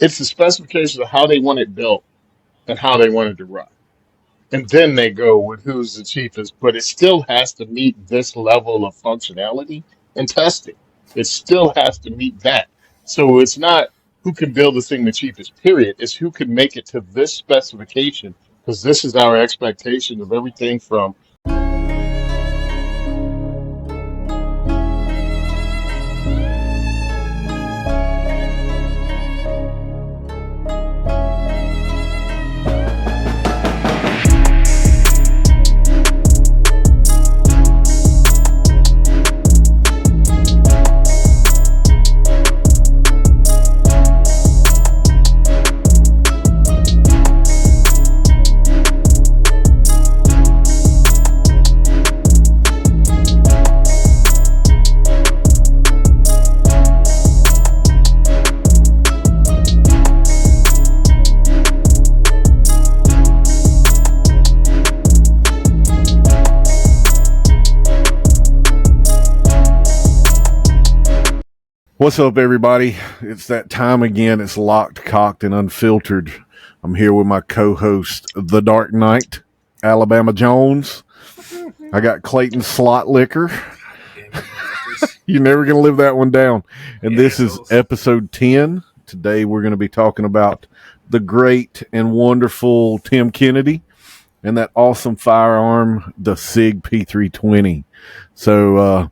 It's the specifications of how they want it built and how they want it to run. And then they go with who's the cheapest, but it still has to meet this level of functionality and testing. It still has to meet that. So it's not who can build the thing the cheapest, period. It's who can make it to this specification, because this is our expectation of everything from. What's up, everybody? It's that time again. It's locked, cocked, and unfiltered. I'm here with my co-host, The Dark Knight, Alabama Jones. I got Clayton Slot Liquor. You're never going to live that one down. And this is episode 10. Today we're going to be talking about the great and wonderful Tim Kennedy and that awesome firearm, the SIG P320. So,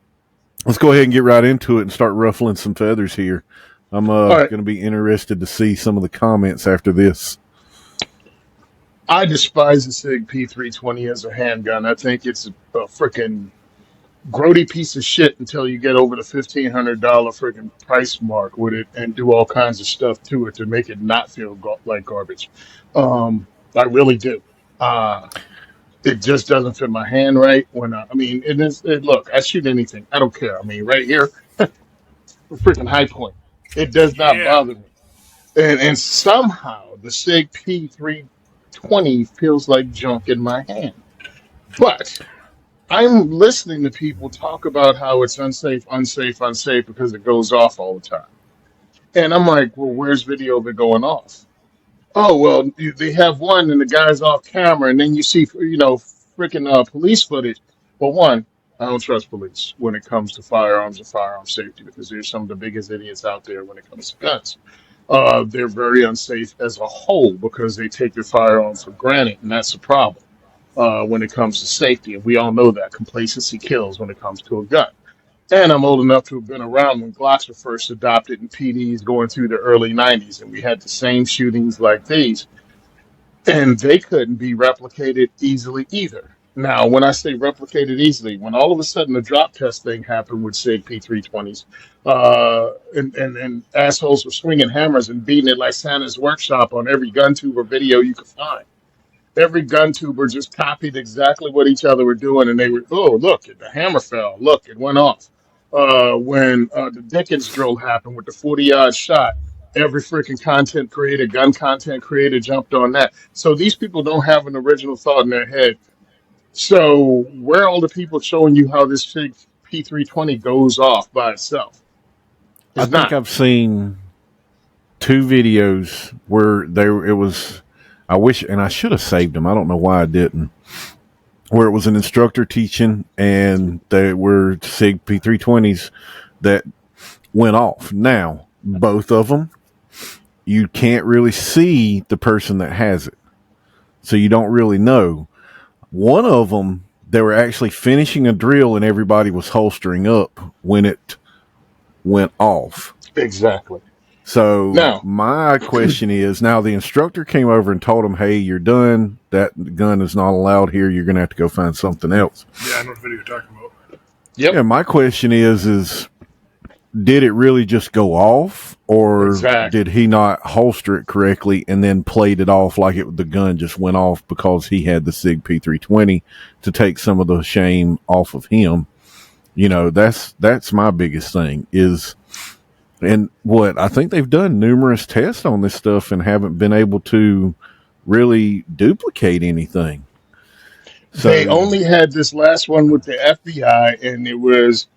let's go ahead and get right into it and start ruffling some feathers here. I'm going to be interested to see some of the comments after this. I despise the SIG P320 as a handgun. I think it's a freaking grody piece of shit until you get over the $1,500 freaking price mark with it and do all kinds of stuff to it to make it not feel like garbage. I really do. It just doesn't fit my hand right. Look, I shoot anything. I don't care. I mean, right here, freaking high point. It does not bother me. And somehow the SIG P320 feels like junk in my hand. But I'm listening to people talk about how it's unsafe because it goes off all the time. And I'm like, well, where's video of it going off? Oh, well, they have one and the guy's off camera, and then you see, freaking police footage. Well, one, I don't trust police when it comes to firearms and firearm safety because they're some of the biggest idiots out there when it comes to guns. They're very unsafe as a whole because they take their firearms for granted, and that's the problem when it comes to safety. And we all know that complacency kills when it comes to a gun. And I'm old enough to have been around when Glocks were first adopted in PDs going through the early 90s. And we had the same shootings like these. And they couldn't be replicated easily either. Now, when I say replicated easily, when all of a sudden the drop test thing happened with SIG P320s, and assholes were swinging hammers and beating it like Santa's workshop on every gun tuber video you could find. Every gun tuber just copied exactly what each other were doing. And they were, oh, look, the hammer fell. Look, it went off. When the Dickens drill happened with the 40-yard shot, every freaking content creator, gun content creator jumped on that. So these people don't have an original thought in their head. So where are all the people showing you how this SIG P320 goes off by itself? I've seen two videos where it was, I wish, and I should have saved them. I don't know why I didn't. Where it was an instructor teaching, and they were SIG P320s that went off. Now, both of them, you can't really see the person that has it. So you don't really know. One of them, they were actually finishing a drill and everybody was holstering up when it went off. Exactly. So now, my question is, now the instructor came over and told him, hey, you're done. That gun is not allowed here. You're going to have to go find something else. Yeah, I know what video you're talking about. Yep. Yeah, my question is did it really just go off, or did he not holster it correctly and then played it off like the gun just went off because he had the SIG P320 to take some of the shame off of him? You know, that's my biggest thing is... And what I think they've done numerous tests on this stuff and haven't been able to really duplicate anything. So they only had this last one with the FBI, and it was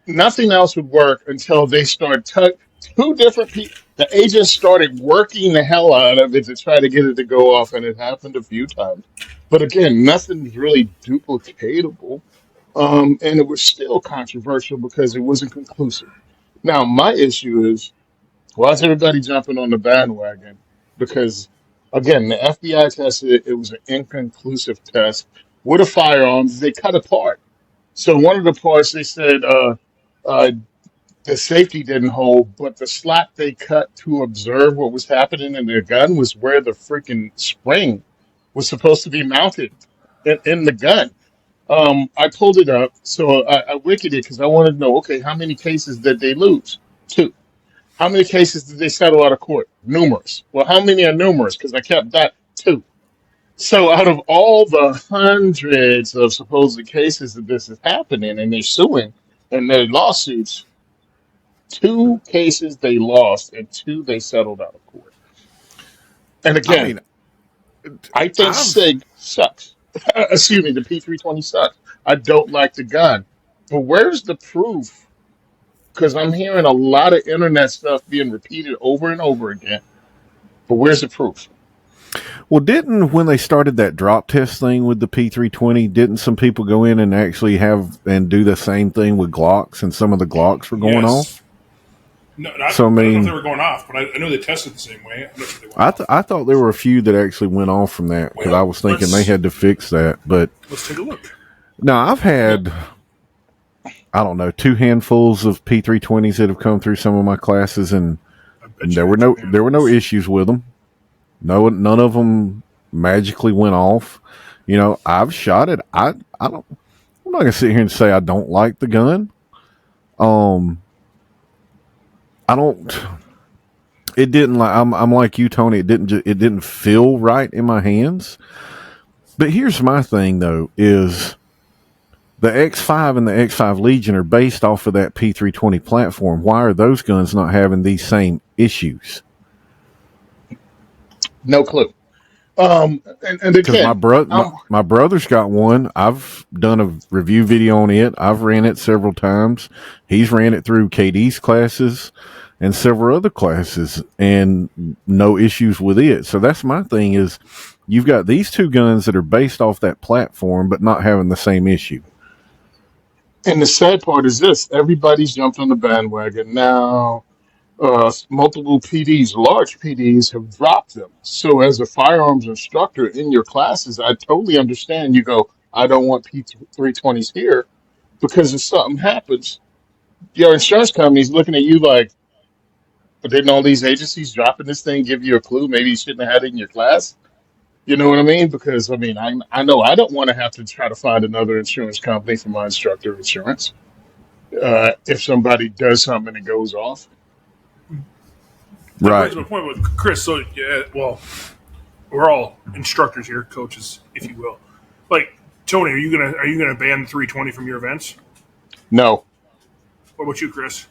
nothing else would work until they start two different people. The agent started working the hell out of it to try to get it to go off, and it happened a few times. But again, nothing's really duplicatable. And it was still controversial because it wasn't conclusive. Now, my issue is why is everybody jumping on the bandwagon? Because again, the FBI tested it, it was an inconclusive test. With the firearms, they cut apart. So one of the parts they said uh, the safety didn't hold, but the slot they cut to observe what was happening in their gun was where the freaking spring was supposed to be mounted in the gun. I pulled it up, so I wicked it because I wanted to know, okay, how many cases did they lose? Two. How many cases did they settle out of court? Numerous. Well, how many are numerous? Because I kept that two. So out of all the hundreds of supposed cases that this is happening and they're suing and their lawsuits, two cases they lost and two they settled out of court. And I again, mean, I think I've SIG sucks. Excuse me, the P320 sucks. I don't like the gun. But where's the proof? Because I'm hearing a lot of internet stuff being repeated over and over again. But where's the proof? well, didn't when they started that drop test thing with the P320, didn't some people go in and actually have and do the same thing with Glocks, and some of the Glocks were going Yes. off? No, So I I don't know if they mean, were going off, but I know they tested the same way. I'm not sure they went I off. thought there were a few that actually went off from that because I Well, was thinking they had to fix that. But let's take a look. now I've had, I don't know, two handfuls of P320s that have come through some of my classes, and I bet there you were had no two there were no handfuls. issues with them. No, none of them magically went off. You know, I've shot it. I don't. I'm not gonna sit here and say I don't like the gun. Um, I don't. It didn't like. I'm like you, Tony. It didn't feel right in my hands. But here's my thing, though: is the X5 and the X5 Legion are based off of that P320 platform. Why are those guns not having these same issues? No clue. And Because again, I'm my brother's got one. I've done a review video on it. I've ran it several times. He's ran it through KD's classes and several other classes, and no issues with it. So that's my thing: is you've got these two guns that are based off that platform, but not having the same issue. and the sad part is this: everybody's jumped on the bandwagon now. Multiple PDs, large PDs, have dropped them. So, as a firearms instructor in your classes, I totally understand. You go, I don't want P320s here because if something happens, your insurance company's looking at you like, but didn't all these agencies dropping this thing give you a clue? Maybe you shouldn't have had it in your class. You know what I mean? Because I mean, I know I don't want to have to try to find another insurance company for my instructor insurance if somebody does something and it goes off. That brings Right. my point with Chris. So, yeah, well, we're all instructors here, coaches, if you will. Like Tony, are you gonna ban the 320 from your events? No. What about you, Chris?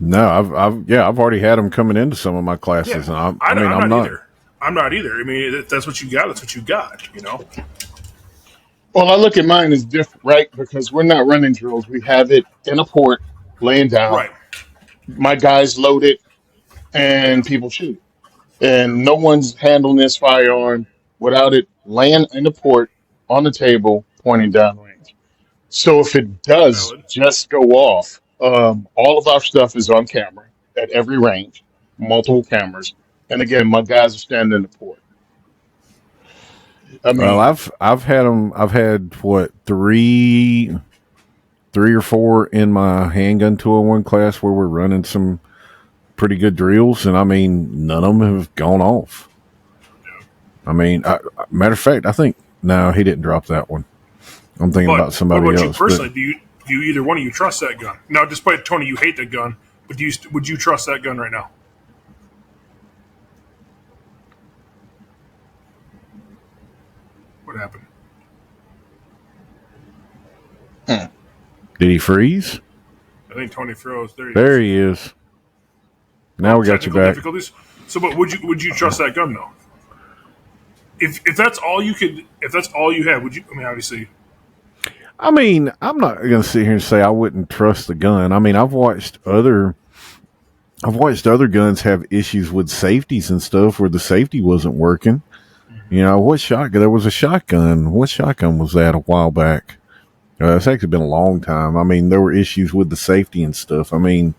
No, I've already had them coming into some of my Yeah, classes, and I mean, I'm I'm not not. either. I'm not either. I mean, if that's what you got. That's what you got. You know. Well, I look at mine as different, right? Because we're not running drills. We have it in a port, laying down. Right. My guys load it, and people shoot it. And no one's handling this firearm without it laying in the port on the table, pointing downrange. So if it does Valid. just go off, all of our stuff is on camera at every range, multiple cameras. And again, my guys are standing in the port. I Well, mean, I've had them. I've had what three or four in my handgun 201 class where we're running some pretty good drills, and I mean, none of them have gone off. I mean, matter of fact, I think no, he didn't drop that one. I'm thinking But about what somebody about you else, but personally? Do you either one of you trust that gun? Now, despite Tony, you hate that gun, but would you trust that gun right now? What happened? hmm. did he freeze? I think Tony froze. There he There is. he is. Now we got you Technical back. difficulties. So, but would you trust that gun though? If that's all you could, if that's all you had, would you? I mean, obviously, I mean, I'm not going to sit here and say I wouldn't trust the gun. I mean, I've watched other I've watched other guns have issues with safeties and stuff where the safety wasn't working. You know, what shotgun? There was a shotgun. What shotgun was that a while back? It's actually been a long time. I mean, there were issues with the safety and stuff. I mean,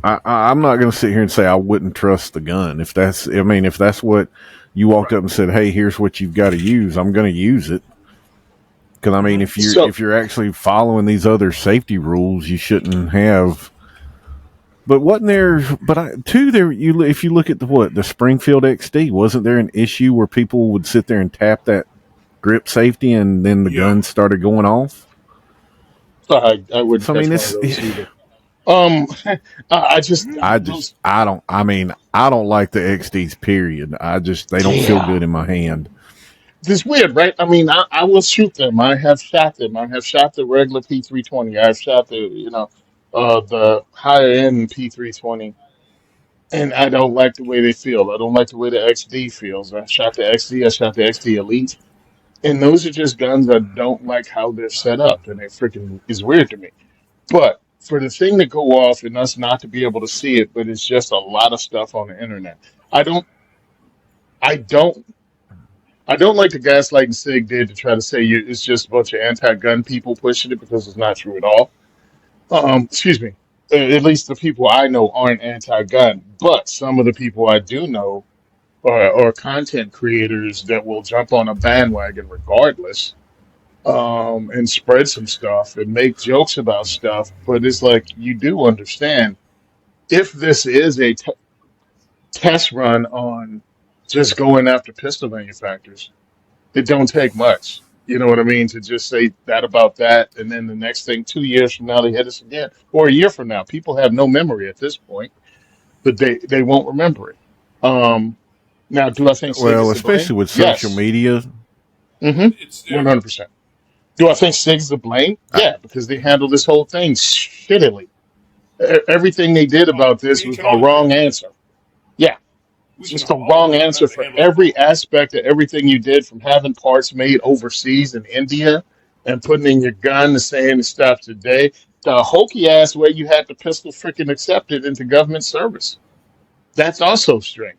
I'm not going to sit here and say I wouldn't trust the gun. If that's what you walked up and said, "Hey, here's what you've got to use," I'm going to use it. Because I mean, if you're actually following these other safety rules, you shouldn't have. But wasn't there? If you look at the Springfield XD, wasn't there an issue where people would sit there and tap that grip safety, and then the gun started going off? I wouldn't So I catch mean, one of those either. I don't like the XDs. Period. They don't feel good in my hand. It's weird, right? I mean, I will shoot them. I have shot them. I have shot the regular P320. I've shot the higher end P320, and I don't like the way they feel. I don't like the way the XD feels. I shot the XD. I shot the XD Elite, and those are just guns I don't like how they're set up, and it freaking is weird to me. But for the thing to go off and us not to be able to see it, but it's just a lot of stuff on the internet. I don't. I don't I don't like the gaslighting SIG did to try to say it's just a bunch of anti-gun people pushing it because it's not true at all. Excuse me. At least the people I know aren't anti-gun, but some of the people I do know are content creators that will jump on a bandwagon regardless, and spread some stuff and make jokes about stuff. But it's like you do understand if this is a test run on just going after pistol manufacturers, it don't take much. You know what I mean? To just say that about that, and then the next thing, 2 years from now, they hit us again, or a year from now. People have no memory at this point, but they won't remember it. Um, Now, do I think SIG Well, is to blame? especially with social Yes. media. Mm-hmm. 100%. Do I think SIG's to blame? I, Yeah, because they handled this whole thing shittily. Everything they did about this We was can the all agree wrong on that. answer. Yeah, We it's can just the all wrong agree on answer that. They for handled it every wrong. aspect of everything you did, from having parts made overseas in India and putting in your gun to saying the stuff today. The hokey ass way you had the pistol freaking accepted into government service. That's also strange.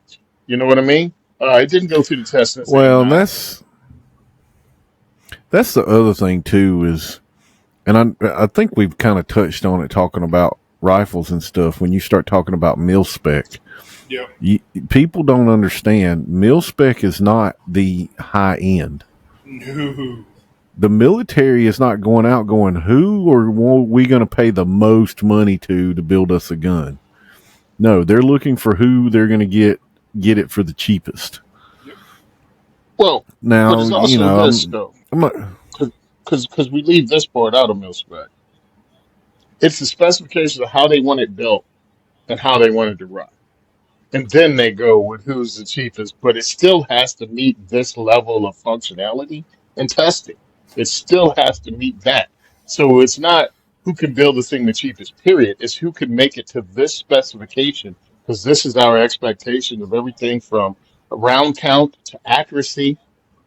You know what I mean? It didn't go through the test in the same well, manner. that's the other thing too and I think we've kind of touched on it talking about rifles and stuff. When you start talking about mil spec, Yeah. you, people don't understand. Mil spec is not the high end. No. The military is not going out going, who are we going to pay the most money to build us a gun? No, they're looking for who they're going to get it for the cheapest. Yep. Well, but Now, it's you also know, this though, I'm not, because we leave this part out of mil spec. It's the specifications of how they want it built and how they want it to run. And then they go with who's the cheapest, but it still has to meet this level of functionality and testing. It still has to meet that. So it's not who can build the thing the cheapest, period. It's who can make it to this specification, because this is our expectation of everything from round count to accuracy.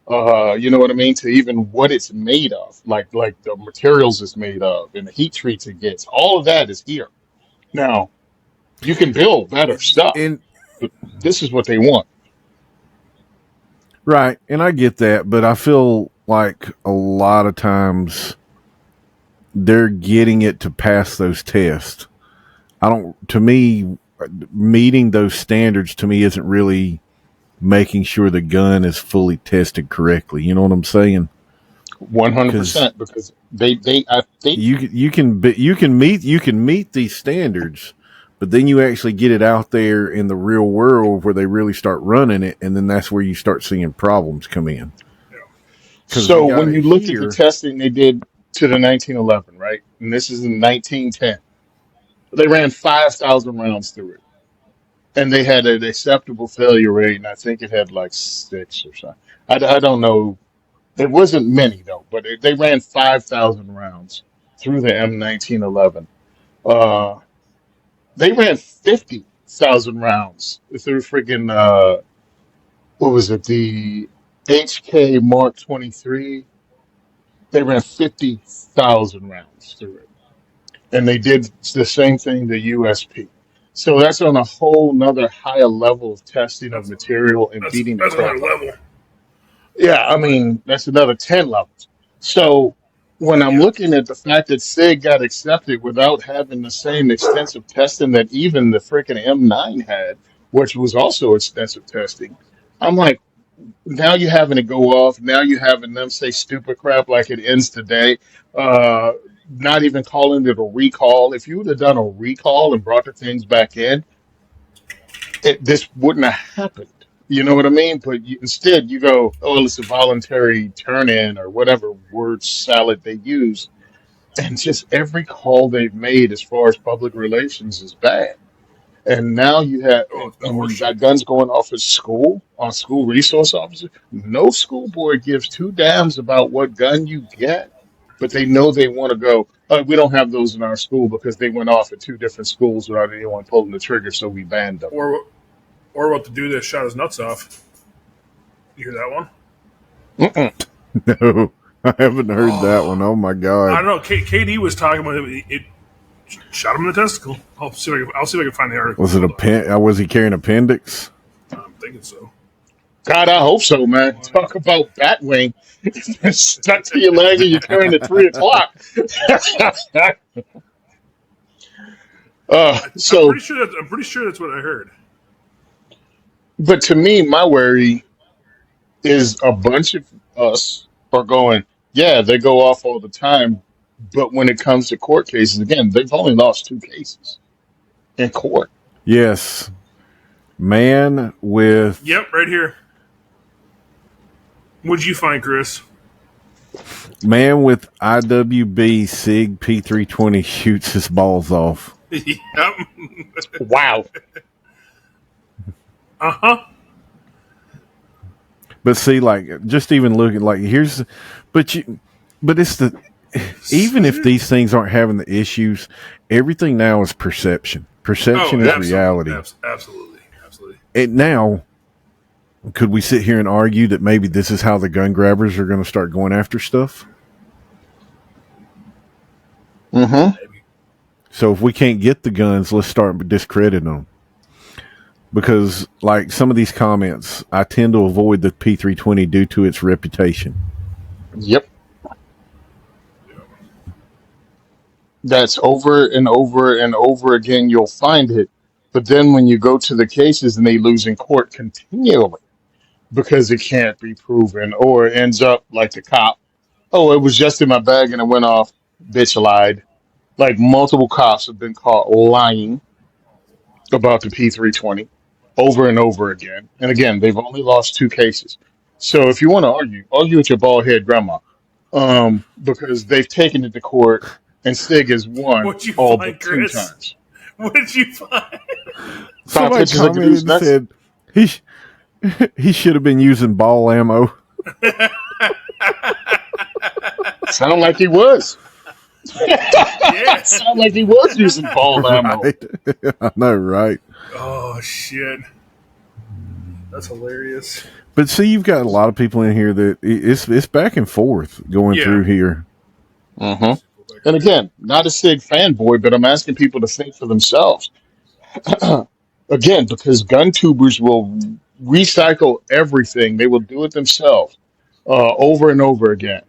You know what I mean? To even what it's made of, like the materials it's made of and the heat treats it gets. All of that is here. Now, you can build better stuff, and but this is what they want. right, and I get that, but I feel like a lot of times they're getting it to pass those tests. I don't. To me, meeting those standards to me isn't really making sure the gun is fully tested correctly. You know what I'm saying? Because 100%, because I think you can meet these standards, but then you actually get it out there in the real world where they really start running it, and then that's where you start seeing problems come in. Yeah. Because we so. got When it you look at the here. testing they did to the 1911, right, and this is in 1910, they ran 5,000 rounds through it, and they had an acceptable failure rate, and I think it had like six or something. I don't know. It wasn't many though, but they ran 5,000 rounds through the M1911. Uh, they ran 50,000 rounds through freaking what was it, the HK Mark 23. They ran 50,000 rounds through it, and they did the same thing to USP. So that's on a whole nother higher level of testing of That's material and beating the that's another crap out of level. it. Yeah, I mean, that's another 10 levels. So when I'm Yeah. looking at the fact that SIG got accepted without having the same extensive testing that even the freaking M9 had, which was also extensive testing, I'm like, now you're having to go off. Now you're having them say stupid crap like it ends today. Uh, Not even calling it a recall. If you would have done a recall and brought the things back in, this wouldn't have happened. You know what I mean? But instead, you go, oh, it's a voluntary turn in or whatever word salad they use. And just every call they've made as far as public relations is bad. And now you have, Oh, it's been and when you horseshit. got guns going off at school, on school resource officers, no school board gives two damns about what gun you get, but they know they want to go, we don't have those in our school because they went off at two different schools without anyone pulling the trigger, so we banned them. Or what to do that shot his nuts off. You hear that one? Mm-mm. No, I haven't heard that one. Oh my I god. don't know. KD was talking about it. It shot him in the testicle. I'll see if I can find the article. Was it was he carrying appendix? I'm thinking so. God, I hope so, man. Talk about Batwing. It's stuck to your leg and you're carrying at 3 o'clock. I'm So, pretty sure that's what I heard. but to me, my worry is a bunch of us are going, yeah, they go off all the time. But when it comes to court cases, again, they've only lost two cases in court. Yes. Man with Yep, right here. What'd you find, Chris? IWB SIG P320 shoots his balls off. Yep. Wow. Uh-huh. But see, like, just even looking, like, but it's even if these things aren't having the issues, everything now is perception. Perception is reality. Absolutely. Absolutely. And now, could we sit here and argue that maybe this is how the gun grabbers are going to start going after stuff? Mm-hmm. Maybe. So if we can't get the guns, let's start discrediting them. Because, like, some of these comments, I tend to avoid the P320 due to its reputation. Yep. That's over and over and over again. You'll find it. But then when you go to the cases and they lose in court continually because it can't be proven, or it ends up like the cop, oh, it was just in my bag and it went off. Bitch lied. Like multiple cops have been caught lying about the P320 over and over again. And again, they've only lost two cases. So if you want to argue with your bald head grandma, because they've taken it to court and Stig has won What'd you all find, but two Chris? times. What'd you find? Found Somebody pictures of the dude's commented and nuts. said he should have been using ball ammo. Sound like he was. Yeah. Sound like he was using ball ammo. Right? I know, right? Oh, shit. That's hilarious. But see, you've got a lot of people in here that it's back and forth going through here. Mm-hmm. And again, not a SIG fanboy, but I'm asking people to think for themselves. Again, because gun tubers will recycle everything, they will do it themselves over and over again.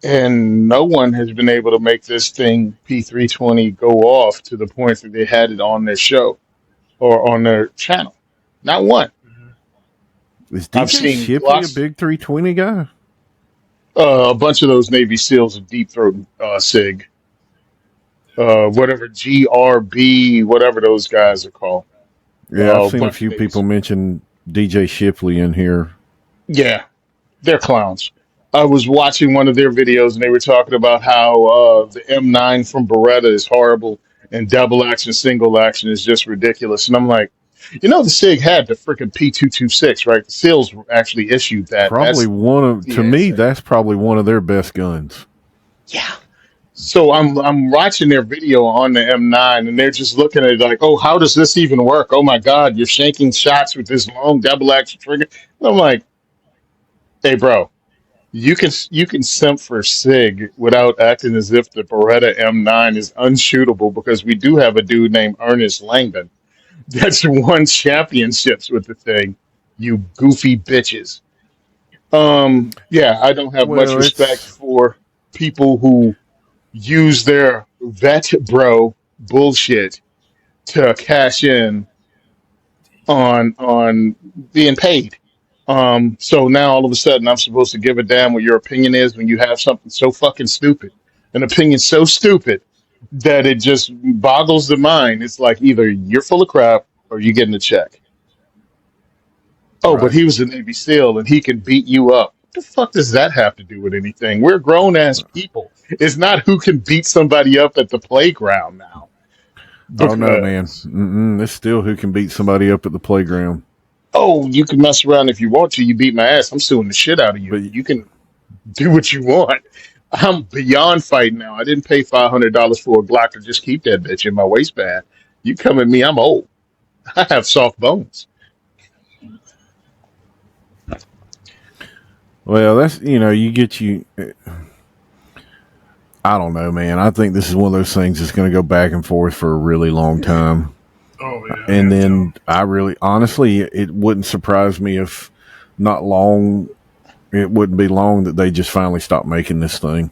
And no one has been able to make this thing P320 go off to the point that they had it on their show or on their channel. Not one. Is I've DJ seen Shipley a lots, big 320 guy? a bunch of those Navy SEALs of deep throat SIG, whatever GRB, whatever those guys are called. Yeah, I've A seen a bunch of few Navy people mention DJ Shipley in here. Yeah, they're clowns. I was watching one of their videos and they were talking about how the M9 from Beretta is horrible and double action, single action is just ridiculous. And I'm like, the SIG had the freaking P226, right? The SEALs actually issued that. Probably That's one of, to the me, answer. that's probably one of their best guns. Yeah. So I'm watching their video on the M9 and they're just looking at it like, oh, how does this even work? Oh my God, you're shanking shots with this long double action trigger. And I'm like, hey, bro. You can simp for SIG without acting as if the Beretta M9 is unshootable because we do have a dude named Ernest Langdon that's won championships with the thing. You goofy bitches. Yeah, I don't have much Well, respect it's for people who use their vet bro bullshit to cash in on being paid. So now all of a sudden I'm supposed to give a damn what your opinion is when you have something so fucking stupid, an opinion so stupid that it just boggles the mind. It's like either you're full of crap or you're getting a check. Oh, but right. he was a Navy SEAL and he can beat you up. What the fuck does that have to do with anything? We're grown ass people. It's not who can beat somebody up at the playground now. Oh no, man. Because It's still who can beat somebody up at the playground. oh, you can mess around if you want to. You beat my ass. I'm suing the shit out of you. But You can do what you want. I'm beyond fighting now. I didn't pay $500 for a Glock to just keep that bitch in my waistband. You come at me, I'm old. I have soft bones. well, that's you get you. I don't know, man. I think this is one of those things that's going to go back and forth for a really long time. Oh yeah, And yeah, Joe. then I really, honestly, it wouldn't surprise me if not long, it wouldn't be long that they just finally stopped making this thing.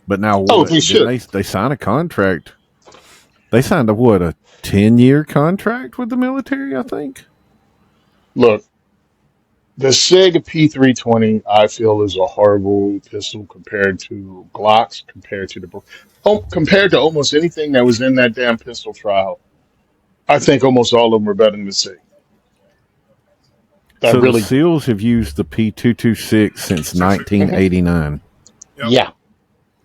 But now Oh, what? they Didn't should. they sign a contract? They signed a 10-year contract with the military, I think. Look, the SIG P320, I feel, is a horrible pistol compared to Glocks, compared to almost anything that was in that damn pistol trial. I think almost all of them are better than the SIG. I So the really do. SEALs have used the P226 since Mhm. 1989. Yep. Yeah.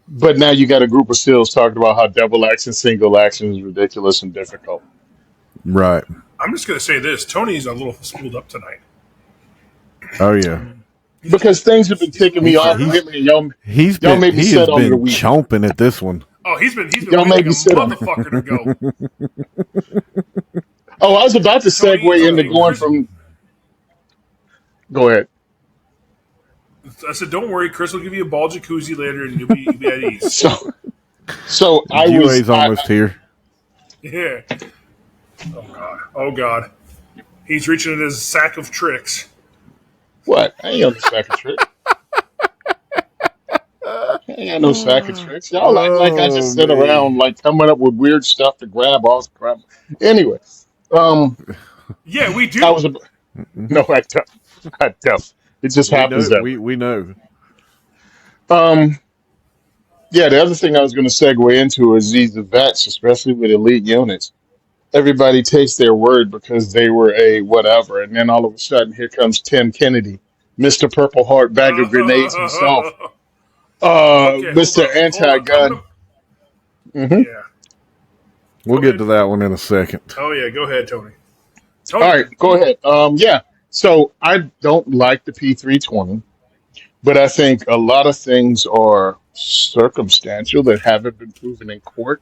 But now you got a group of SEALs talking about how double action, single action is ridiculous and difficult. Right. I'm just gonna say this: Tony's a little spooled up tonight. Oh yeah. Because things have been ticking me He's He's off. fired up. he's Him and he's y'all been made me he sit has on it a been week. chomping at this one. Oh, he's been Y'all waiting made like me a sit on it. motherfucker to go. Oh, I was about to segue into Hey, going Chris. from. Go ahead. I said, don't worry, Chris will give you a ball jacuzzi later, and you'll be at ease. So, so I was. GOA's almost here. Yeah. Oh god. Oh god. He's reaching in his sack of tricks. What? I ain't on the sack of tricks. I ain't got no sack of tricks. Y'all act like I Oh just sit around man. like coming up with weird stuff to grab off the crap. Anyway, um, Yeah, we I do. was. No, I don't. I don't. It just We happens know that way. we know. Um, yeah, the other thing I was going to segue into is these vets, especially with elite units. Everybody takes their word because they were a whatever, and then all of a sudden, here comes Tim Kennedy, Mister Purple Heart bag of grenades himself, Okay, hold Mister up. Hold up. I'm Anti-Gun. gonna. Hmm. Yeah. We'll Go get ahead. to that one in a second. Oh yeah. Go ahead, Tony. All Tony. right, go ahead. Yeah. So I don't like the P320, but I think a lot of things are circumstantial that haven't been proven in court.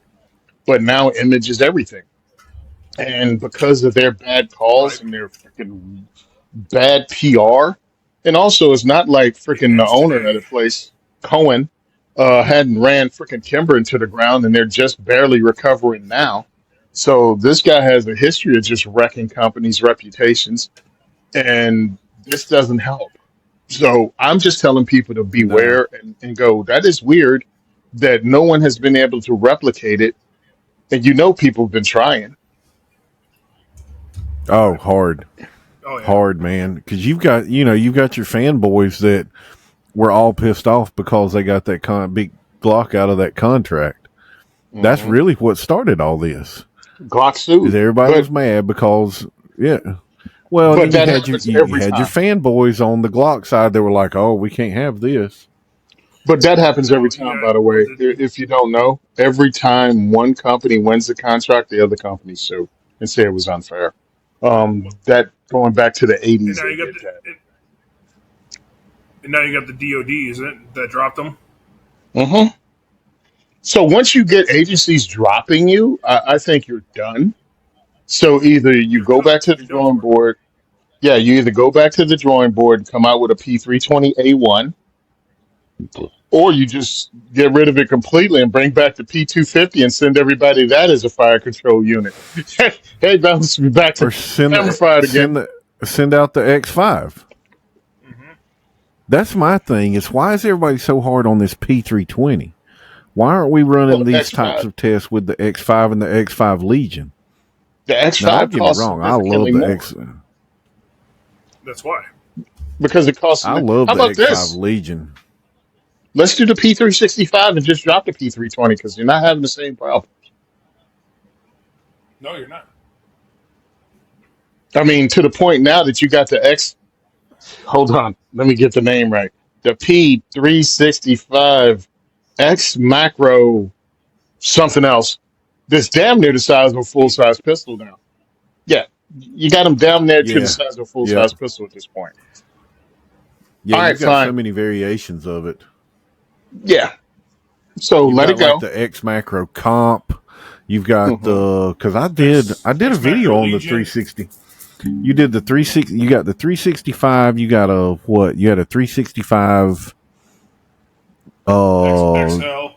But now image is everything. And because of their bad Right. calls and their freaking bad PR, and also it's not like It freaking the ends owner of the today. place, Cohen, hadn't ran freaking Kimber into the ground, and they're just barely recovering now. So this guy has a history of just wrecking companies' reputations, and this doesn't help. So I'm just telling people to No. beware and go. That is weird that no one has been able to replicate it, and people have been trying. Oh, Right. hard. Oh yeah. Hard, man. Because you've got your fanboys that were all pissed off because they got that big Glock out of that contract. That's Hmm. really what started all this. Glock Is sued, everybody was mad because yeah. Well, and but then you that had your happens you every had your time. fanboys on the Glock side that were like, "Oh, we can't have this." But that happens every Well, you time, got by the way. was it? If you don't know, every time one company wins the contract, the other company sue and say it was unfair. That going back to the And '80s, now they you got did that. and now you got the DoD, isn't it? That dropped them. Hmm. So once you get agencies dropping you, I think you're done. So either you You're go done. back to the You're done drawing for. board. Yeah, you either go back to the drawing board and come out with a P320A1, Or you just get rid of it completely and bring back the P250 and send everybody that as a fire control unit. Hey, bounce me back to Or hammer fired again. send out the X5. Mm-hmm. That's my thing. Is why is everybody so hard on this P320? Why aren't we Well, running the these types X5, of tests with the X5 and the X5 Legion? the Now, don't X5 get me costs wrong. I love significantly the more X. That's why. because it costs. I How love the about X5 this? Legion. Let's do the P365 and just drop the P320 because you're not having the same problem. No, you're not. I mean, to the point now that you got the X. Hold on, let me get the name right. The P365 X macro something else. That's damn near the size of a full size pistol now. Yeah, you got them down there to the Yeah. size of a full Yeah. size pistol at this point. Yeah. All right, You've got so fine. many variations of it. Yeah, so You've let it got like go. the X macro comp. You've got Hmm. the because I did a X video Macro on the Legion, 360. You did the 360. You got the 365. You got a what? You had a 365 uh XL.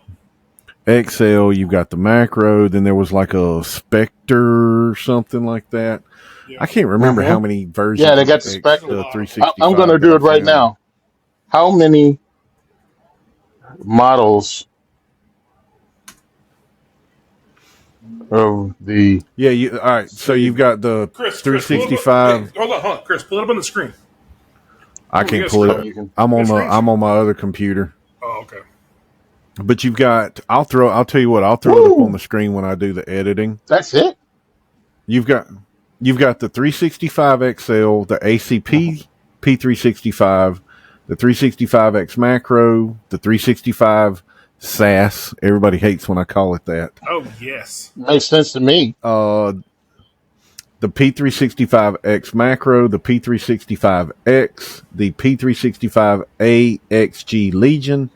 XL. You got the macro. Then there was like a Spectre or something like that. Yeah, I can't remember Hmm. how many Yeah, versions they of got the there's a Spectre. The lot of them. I'm going to 365 that do I it right found. now. How many models of the Yeah, all right. So you've SIG? got the Chris, pull it up. Hey, 365. hold on, Chris, pull it up on the screen. I You can't got a pull screen? Oh, it. you can. I'm You got on a the screen? I'm on my other computer. Oh, okay. But you've got. I'll tell you what. I'll throw it up on Woo! the screen when I do the editing. That's it. You've got you've got the 365 XL, the Hmm. ACP P365, the 365X Macro, the 365 SAS. Everybody hates when I call it that. Oh, yes. Makes sense to me. Uh, the P365X Macro, the P365X, the P365A XG Legion,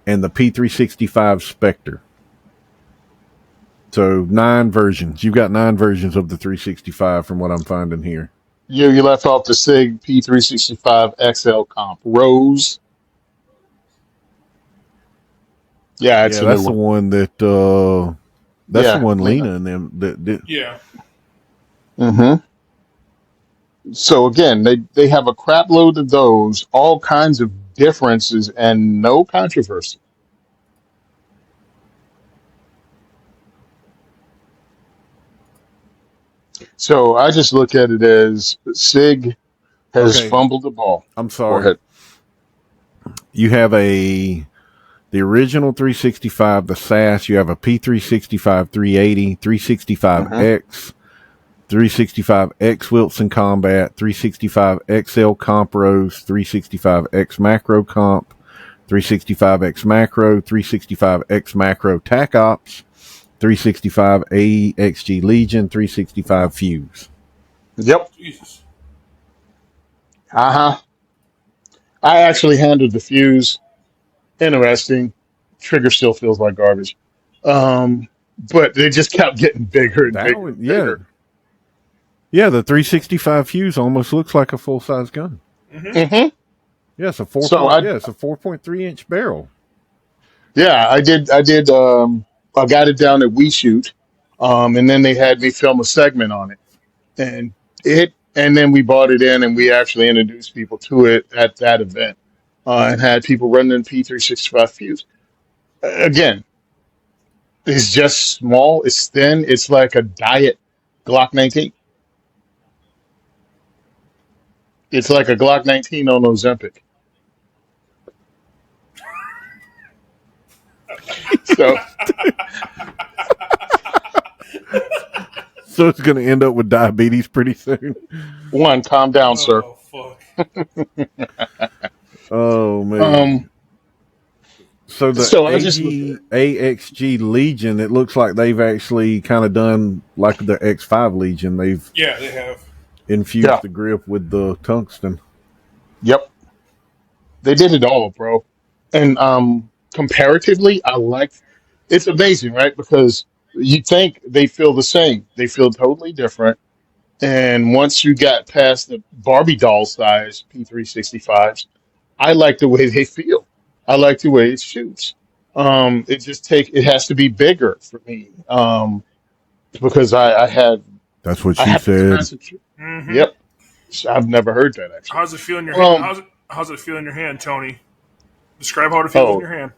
and the P365 Spectre. So 9 versions. You've got 9 versions of the 365 from what I'm finding here. You left off the SIG P365 XL comp. Rose. Yeah, it's Yeah, a new that's the one. one that's the Yeah, one Lena. Lena and them that did. Yeah. Hmm. So again, they have a crap load of those, all kinds of differences, and no controversy. So I just look at it as SIG has Okay, fumbled the ball. I'm Go sorry. ahead. You have the original 365, the SAS. You have a P365 380, Hmm. 365X, 365X Wilson Combat, 365 XL Comp Rose, 365X Macro Comp, 365X Macro, 365X Macro TAC Ops, 365 AXG Legion, 365 Fuse. Yep. Jesus. Uh huh. I actually handled the fuse. Interesting. Trigger still feels like garbage. Um, but they just kept getting bigger and That bigger one, and yeah. bigger. Yeah, the 365 Fuse almost looks like a full size gun. Mm-hmm. Hmm. Yeah, it's a So I, it's a 4.3-inch barrel. yeah, I did. I got it down at We Shoot, and then they had me film a segment on it, and then we bought it in, and we actually introduced people to it at that event, and had people running P365 fuse. Again, it's just small. It's thin. It's like a diet Glock 19. It's like a Glock 19 on Ozempic. So So it's going to end up with diabetes pretty soon. one, calm down, sir. Oh, fuck. Oh Um, man. So the so I just looked at it. AXG Legion, it looks like they've actually kind of done like the X5 Legion. They've Yeah, they have. infused Yeah. the grip with the tungsten. Yep. They did it all, bro. And comparatively, I like it's amazing, right? Because you think they feel the same. They feel totally different. And once you got past the Barbie doll size P365s, I like the way they feel. I like the way it shoots. It has to be bigger for me. Because That's what I she have to said. concentrate. Mm-hmm. Yep. I've never heard that actually. How's it feel in your hand? Um, How's it feel in your hand, Tony? Describe how it feels in oh, your hand.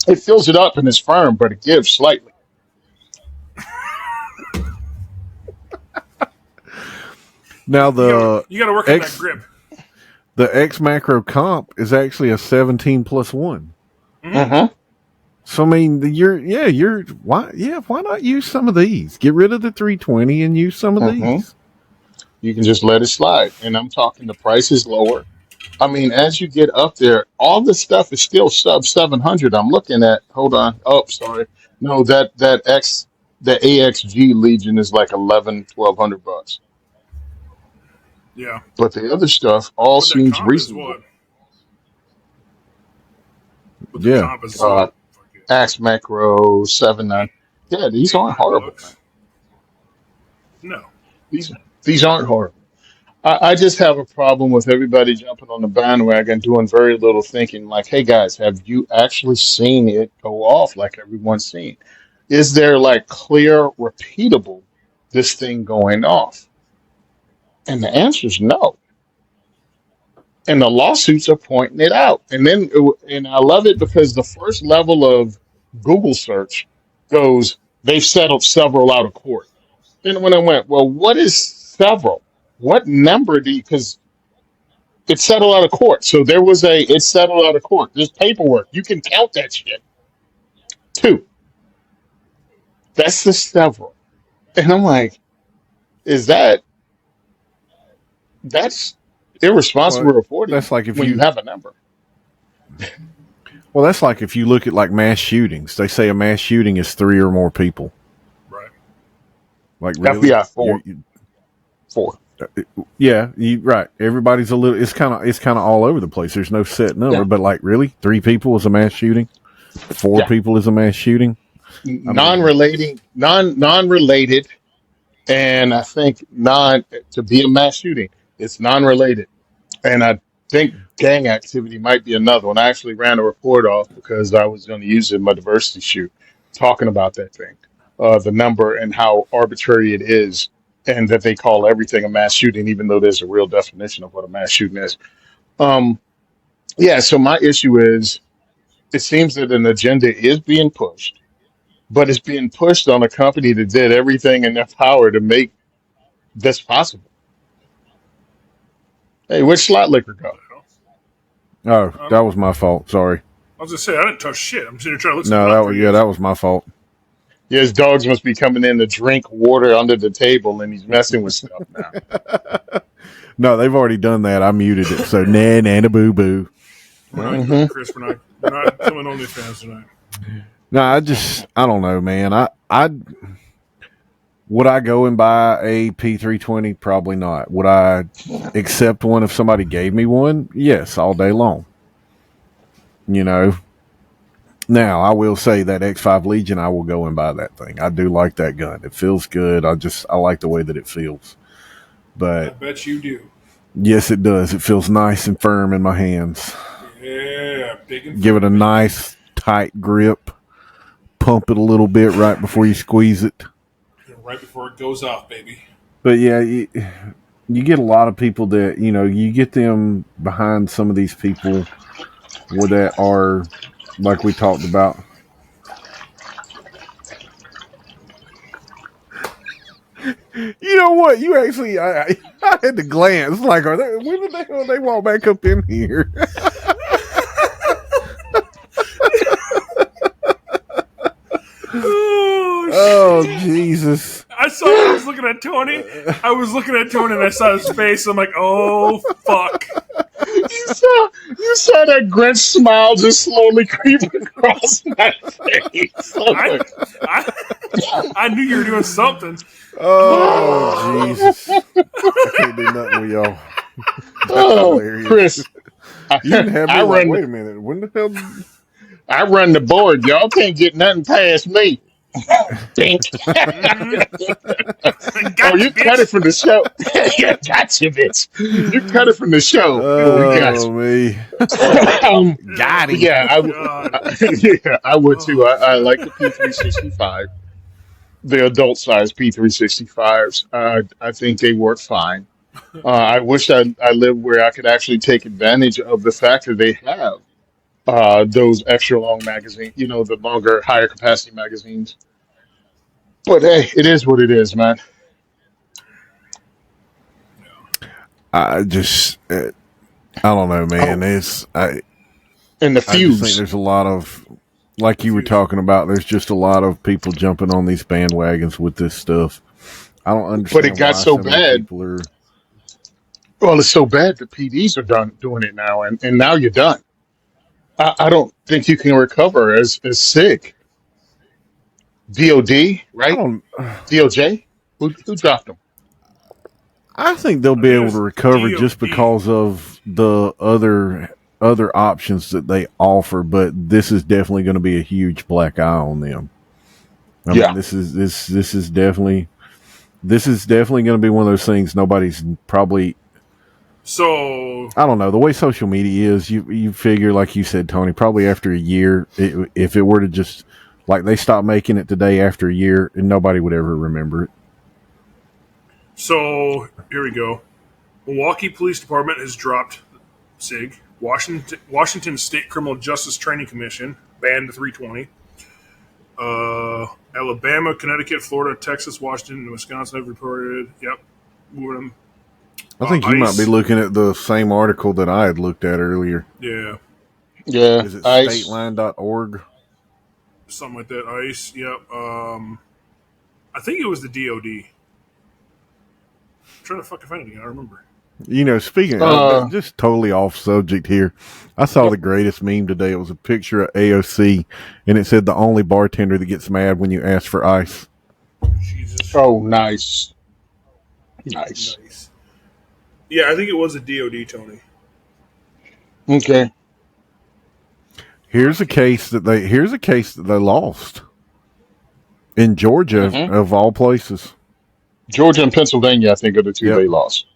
it fills it up and it's firm, but it gives slightly. Now You gotta work on that X grip. the X macro comp is actually a 17+1. Mm-hmm. Uh-huh. So I mean, why not use some of these? Get rid of the 320 and use some of Uh-huh. these. You can just let it slide. And I'm talking the price is lower. I mean, as you get up there, all this stuff is still sub 700. I'm looking at, hold on. Oh, sorry. No, the AXG Legion is like 1,100 to 1,200 bucks. Yeah. But the other stuff all But that seems comp is reasonable. what? But the Yeah. comp is Uh, what? Fuck it. Axe Macro 7.9. Yeah, these Eight aren't nine horrible, man. bucks. No. These these aren't horrible. I just have a problem with everybody jumping on the bandwagon, doing very little thinking. Like, hey guys, have you actually seen it go off like everyone's seen? Is there like clear, repeatable this thing going off? And the answer is no. And the lawsuits are pointing it out. And I love it because the first level of Google search goes, they've settled several out of court. Then when I went, well, what is several? What number do you? Because it's settled out of court. So it's settled out of court. There's paperwork. You can count that shit. Two. That's the several. And I'm like, is that's Well, irresponsible reporting that's like if when you you have a number. well, that's like if you look at like mass shootings. They say a mass shooting is 3 or more people. Right. Like really? FBI four. Yeah, right. Everybody's a little. It's kind of all over the place. There's no set number, Yeah. but like really, 3 people is a mass shooting. 4 Yeah. people is a mass shooting. I mean, Non-related, and I think non to be a mass shooting, it's non-related. And I think gang activity might be another one. I actually ran a report off because I was going to use it in my diversity shoot, talking about that thing, the number and how arbitrary it is, and that they call everything a mass shooting, even though there's a real definition of what a mass shooting is. Um, yeah. So my issue is, it seems that an agenda is being pushed, but it's being pushed on a company that did everything in their power to make this possible. Hey, where'd slot liquor go? What the hell? oh, I that don't was know. my fault. Sorry. I was gonna say I didn't touch shit. I'm sitting here trying to look No, something up for you. that was my fault. Yeah, his dogs must be coming in to drink water under the table, and he's messing with stuff now. No, they've already done that. I muted it. So nana boo boo. We're not, Hmm. Chris. We're not doing OnlyFans tonight. No, I don't know, man. I would I go and buy a P320? Probably not. Would I accept one if somebody gave me one? Yes, all day long. You know. Now, I will say that X5 Legion, I will go and buy that thing. I do like that gun. It feels good. I like the way that it feels. I But bet you do. yes, it does. It feels nice and firm in my hands. Yeah, big and Give it a nice tight grip. Pump it a little bit right before you squeeze it. right before it goes off, baby. But yeah, you get a lot of people that, you get them behind some of these people that are, like we talked about. You know what? You actually, I had to glance. Like, when did they walk back up in here? Oh, Oh, Jesus. I was looking at Tony. I was looking at Tony and I saw his face. I'm like, oh, fuck. You saw that Grinch smile just slowly creeping across my face. I knew you were doing something. Oh, Jesus. I can't do nothing with y'all. That's Oh, hilarious. Chris, You didn't have me I like, run. wait a minute. When the hell? I run the board. Y'all can't get nothing past me. Bink. Oh, Gotcha, you cut it bitch. from the show. Yeah, gotcha, bitch. You cut it from the show. We got Oh me, you. got But him. yeah, God. yeah, I would too. Oh, I like the P365, the adult size P365s. I think they work fine. I wish I lived where I could actually take advantage of the fact that they have those extra long magazines. You know, the longer, higher capacity magazines. But hey, it is what it is, man. I just, I don't know, man. Oh, It's and the I just think fuse. there's a lot of, like you were confused. talking about. There's just a lot of people jumping on these bandwagons with this stuff. I don't But it understand got why so so many bad. people are. Well, it's so bad the PDs are done doing it now, and now you're done. I don't think you can recover as SIG. DOD, I right? don't. DOJ? Who dropped them? I think they'll I be think it able to was recover just DOD. because of the other options that they offer. But this is definitely going to be a huge black eye on them. I mean, Yeah. this is definitely going to be one of those things nobody's probably. So, I don't know the way social media is. You figure, like you said, Tony, probably after a year, if it were to just like they stopped making it today after a year, and nobody would ever remember it. so here we go. Milwaukee Police Department has dropped SIG. Washington State Criminal Justice Training Commission banned the 320. Alabama, Connecticut, Florida, Texas, Washington, and Wisconsin have reported. Yep. I think you might be ICE. looking at the same article that I had looked at earlier. Yeah. Yeah. Is it ICE. stateline.org? Something like that. ICE. Yep. I think it was the DOD. I'm trying to fucking find it again. I remember. You know, speaking Uh, just totally off subject here. I saw yep. the greatest meme today. It was a picture of AOC, and it said the only bartender that gets mad when you ask for ice. Jesus. Oh, nice. Nice. Nice. Yeah, I think it was a DOD, Tony. Okay. Here's a case that they lost in Georgia Hmm. of all places. Georgia and Pennsylvania, I think, are the two Yep. they lost.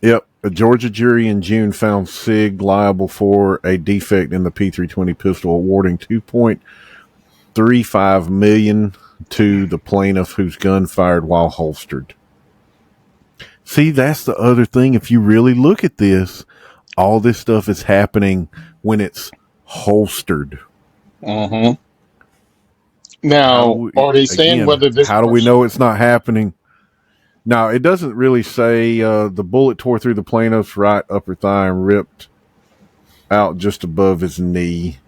Yep. A Georgia jury in June found SIG liable for a defect in the P320 pistol, awarding $2.35 million to the plaintiff whose gun fired while holstered. See, that's the other thing. If you really look at this, all this stuff is happening when it's holstered. Hmm. Now, are they saying whether this How do we person? know it's not happening? Now, it doesn't really say the bullet tore through the plaintiff's right upper thigh and ripped out just above his knee.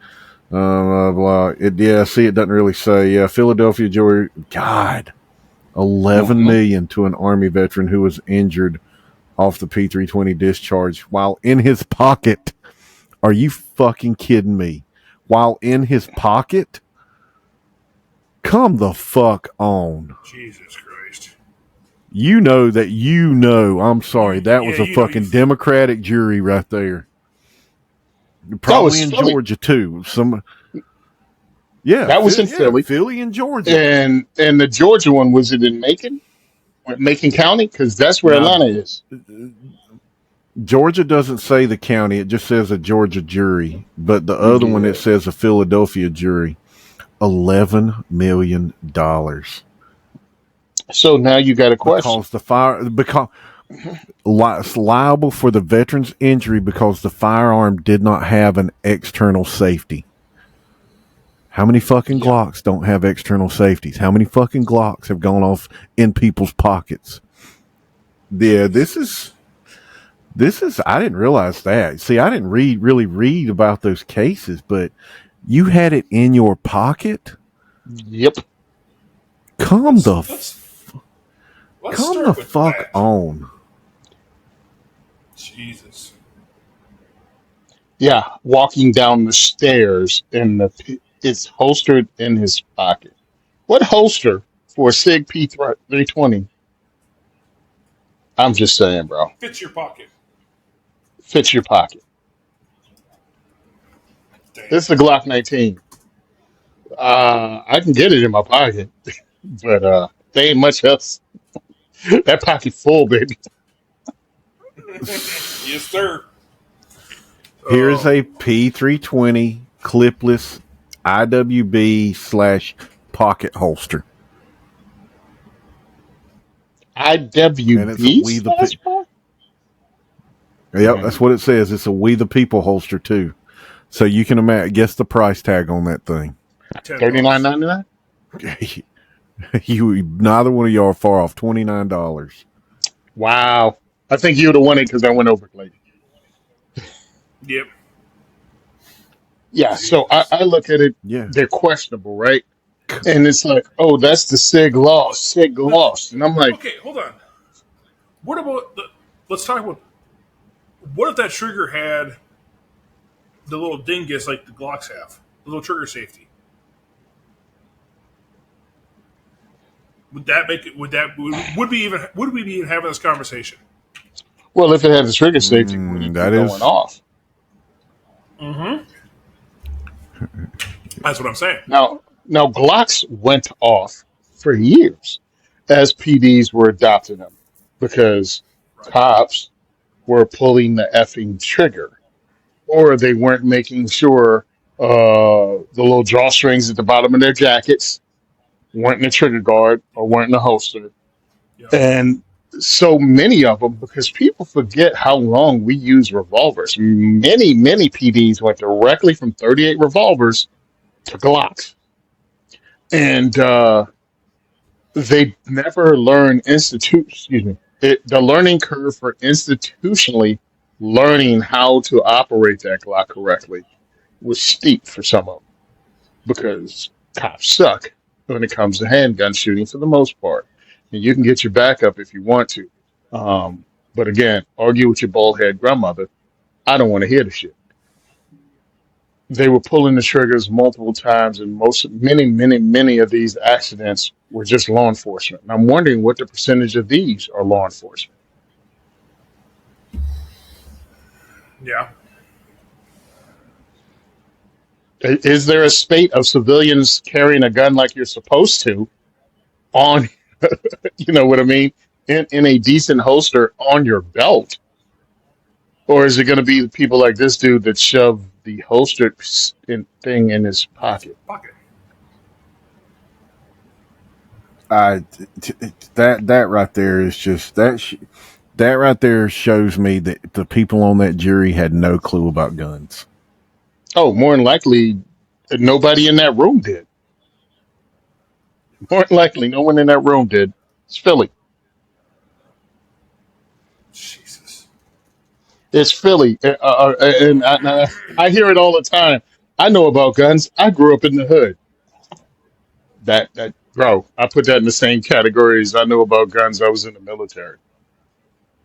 Blah, blah. See, it doesn't really say. Yeah, Philadelphia jury. God, 11 Hmm. million to an Army veteran who was injured off the P320 discharge while in his pocket. Are you fucking kidding me? While in his pocket? Come the fuck on. Jesus Christ. I'm sorry. That was a You fucking Democratic jury right there. That was Probably in Philly. Georgia too. That was in Philly, Philly and Georgia. and the Georgia one, was it in Macon, Macon County? Because that's where Now, Atlanta is. Georgia doesn't say the county. It just says a Georgia jury. But the other one, Yeah. it says a Philadelphia jury. $11 million. So now you got a question. Because it's liable for the veteran's injury because the firearm did not have an external safety. How many fucking Yeah. Glocks don't have external safeties? How many fucking Glocks have gone off in people's pockets? Yeah, this is. I didn't realize that. See, I didn't really read about those cases, but you had it in your pocket. Yep. Come the let's come start the with fuck that. on. Jesus. Yeah, walking down the stairs and it's holstered in his pocket. What holster for a SIG P320? I'm just saying, bro. Fits your pocket. Fits your pocket. Damn. This is a Glock 19. I can get it in my pocket, but there ain't much else. That pocket full, baby. Yes, sir. Here's a P320 clipless IWB/pocket holster. And it's a IWB We the slash bar? Yep, that's what it says. It's a We the People holster too. So you can imagine. Guess the price tag on that thing. $10. $39.99. You neither one of y'all are far off. $29. Wow. I think you would have won it because I went over late. Yep. Yeah, so I look at it, Yeah. they're questionable, right? And it's like, oh, that's the SIG lost. And I'm like, Okay, hold on. What about the? Let's talk about. What if that trigger had the little dingus like the Glocks have, the little trigger safety? Would that make it? Would we be even having this conversation? well, if it had the trigger safety, would it be That going is off? That's what I'm saying. Now Glocks went off for years as PDs were adopting them because Right. cops were pulling the effing trigger, or they weren't making sure the little drawstrings at the bottom of their jackets weren't in the trigger guard or weren't in the holster. Yep. And so many of them, because people forget how long we use revolvers. Many PDs went directly from 38 revolvers to Glocks. And they never learn the learning curve for institutionally learning how to operate that Glock correctly was steep for some of them because cops suck when it comes to handgun shooting for the most part. And you can get your back up if you want to. But again, argue with your bald head grandmother. I don't want to hear the shit. They were pulling the triggers multiple times, and many of these accidents were just law enforcement. And I'm wondering what the percentage of these are law enforcement. Yeah. Is there a spate of civilians carrying a gun like you're supposed to on, you know what I mean, in a decent holster on your belt? Or is it going to be the people like this dude that shove the holstered thing in his pocket? Pocket. That right there is just that right there shows me that the people on that jury had no clue about guns. Oh, more than likely, nobody in that room did. More than likely, no one in that room did. It's Philly. Jesus. It's Philly. I hear it all the time. I know about guns. I grew up in the hood. Bro, I put that in the same category as I know about guns. I was in the military.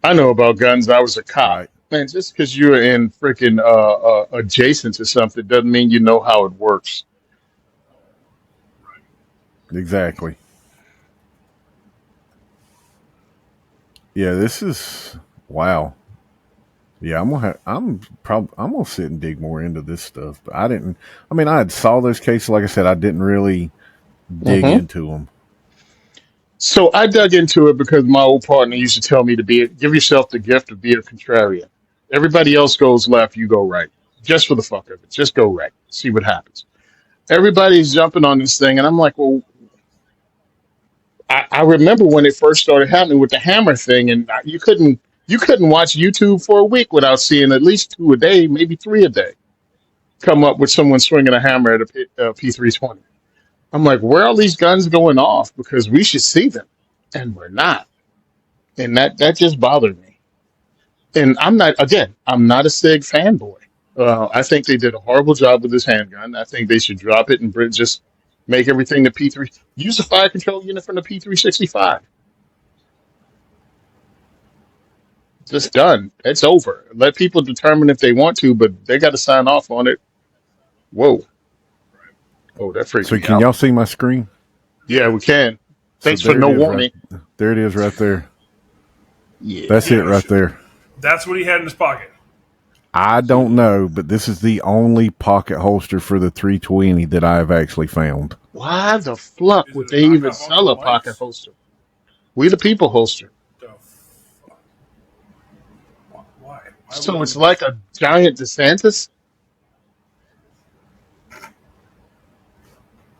I know about guns. I was a cop. Right. Man, just because you're in freaking adjacent to something doesn't mean you know how it works. Exactly. Yeah, this is wow. Yeah, I'm gonna sit and dig more into this stuff. But I had saw those cases. Like I said, I didn't really dig hmm into them. So I dug into it because my old partner used to tell me to give yourself the gift of being a contrarian. Everybody else goes left, you go right. Just for the fuck of it. Just go right. See what happens. Everybody's jumping on this thing, and I'm like, well, I remember when it first started happening with the hammer thing, and you couldn't watch YouTube for a week without seeing at least two a day, maybe three a day, come up with someone swinging a hammer at a P320. I'm like, where are all these guns going off? Because we should see them, and we're not, and that just bothered me. And I'm not a SIG fanboy. I think they did a horrible job with this handgun. I think they should drop it and just make everything the P3. Use a fire control unit from the P365. Just done. It's over. Let people determine if they want to, but they got to sign off on it. Whoa. Oh, that freaked So me can out. y'all see my screen? Yeah, we can. So Thanks for there no it is. Right warning. there it is. Right there. Yeah. That's Yeah, it right there. That's what he had in his pocket. I don't know, but this is the only pocket holster for the 320 that I have actually found. Why the fuck Is it would a they even knockoff sell Uncle a pocket Mike's? holster? We the people holster. The fuck? Why? Why would So it's you? like a giant DeSantis?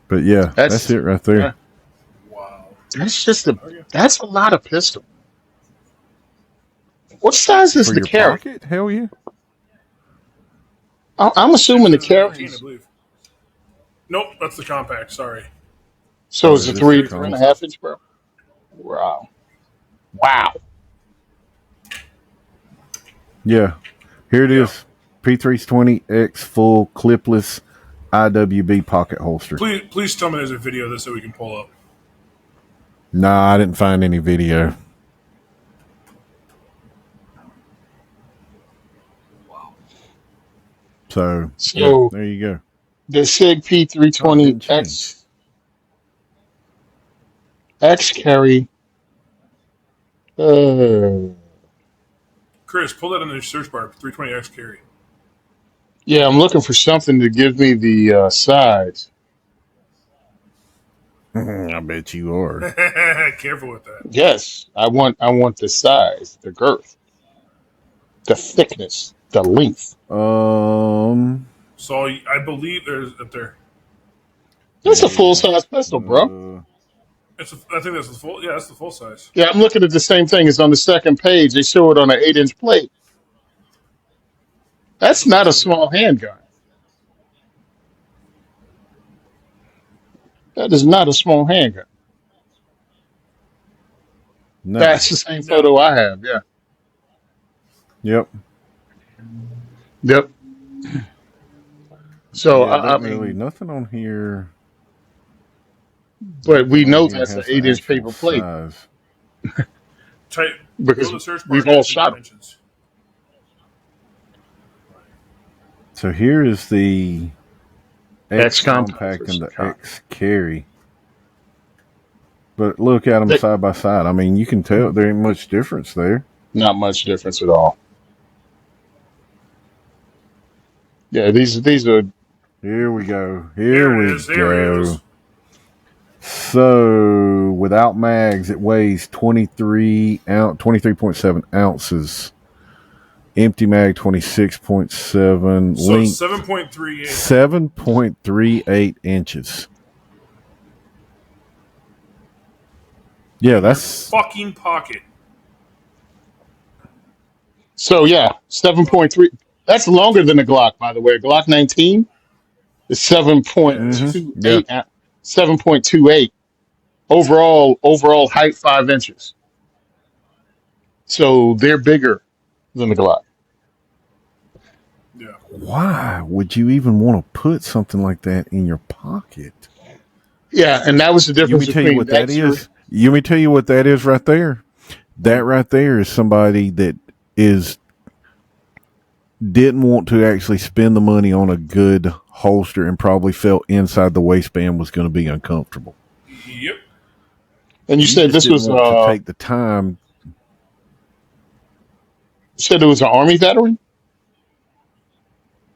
But yeah, that's That's it right there. yeah, Wow. that's just a Okay. that's a lot of pistol. What size is For the your carry? pocket? Hell yeah. I'm It assuming the says a 19, I carries. believe. Nope, that's the compact. Sorry. So Oh, it's is a this the three and a compact? half inch, bro. Wow, wow. Yeah. Here it Yeah. is. P320X full clipless IWB pocket holster. Please tell me there's a video of this that we can pull up. Nah, I didn't find any video. Wow. So, yeah, So there you go. the SIG Oh, it didn't change. P320X X carry. Uh, Chris, pull that in the search bar. 320X carry. yeah, I'm looking for something to give me the size. I bet you are. Careful with that. Yes, I want the size, the girth, the thickness, the length. So I believe there's that there. That's a full size pistol, bro. I think that's the full. Yeah, that's the full size. Yeah, I'm looking at the same thing as on the second page. They show it on an 8-inch plate. That's That's the full not a size. Yeah. small handgun. That is not a small handgun. No. That's the same No. photo I have. Yeah. Yep. Yep. So Yeah, I really mean, nothing on here. but we On know here that's an has the 8-inch actual paper plate size. Type. Go because to the search bar. we've And all type in shot them. dimensions. So here is the X X compact compact versus and the con. X carry. But look at them They, side by side. I mean, you can tell there ain't much difference there. not much difference at all. Yeah, these are. Here we go. There Here it we is. There it is. go. So without mags, it weighs 23.7 ounces. Empty mag 26.7. So Length 7.38. 7.38 inches. Yeah, that's Fucking pocket. So yeah, 7.3. That's longer than a Glock, by the way. A Glock 19 is Yeah, it is. 7.28. 7.28 overall height 5 inches. So they're bigger than the Glock. Yeah. why would you even want to put something like that in your pocket? Yeah, and that was the You difference me tell you between what that Dexter. is. You me tell you what that is right there. That right there is somebody that didn't want to actually spend the money on a good holster and probably felt inside the waistband was going to be uncomfortable. Yep. And you said just this didn't was want to take the time. said it was an Army veteran.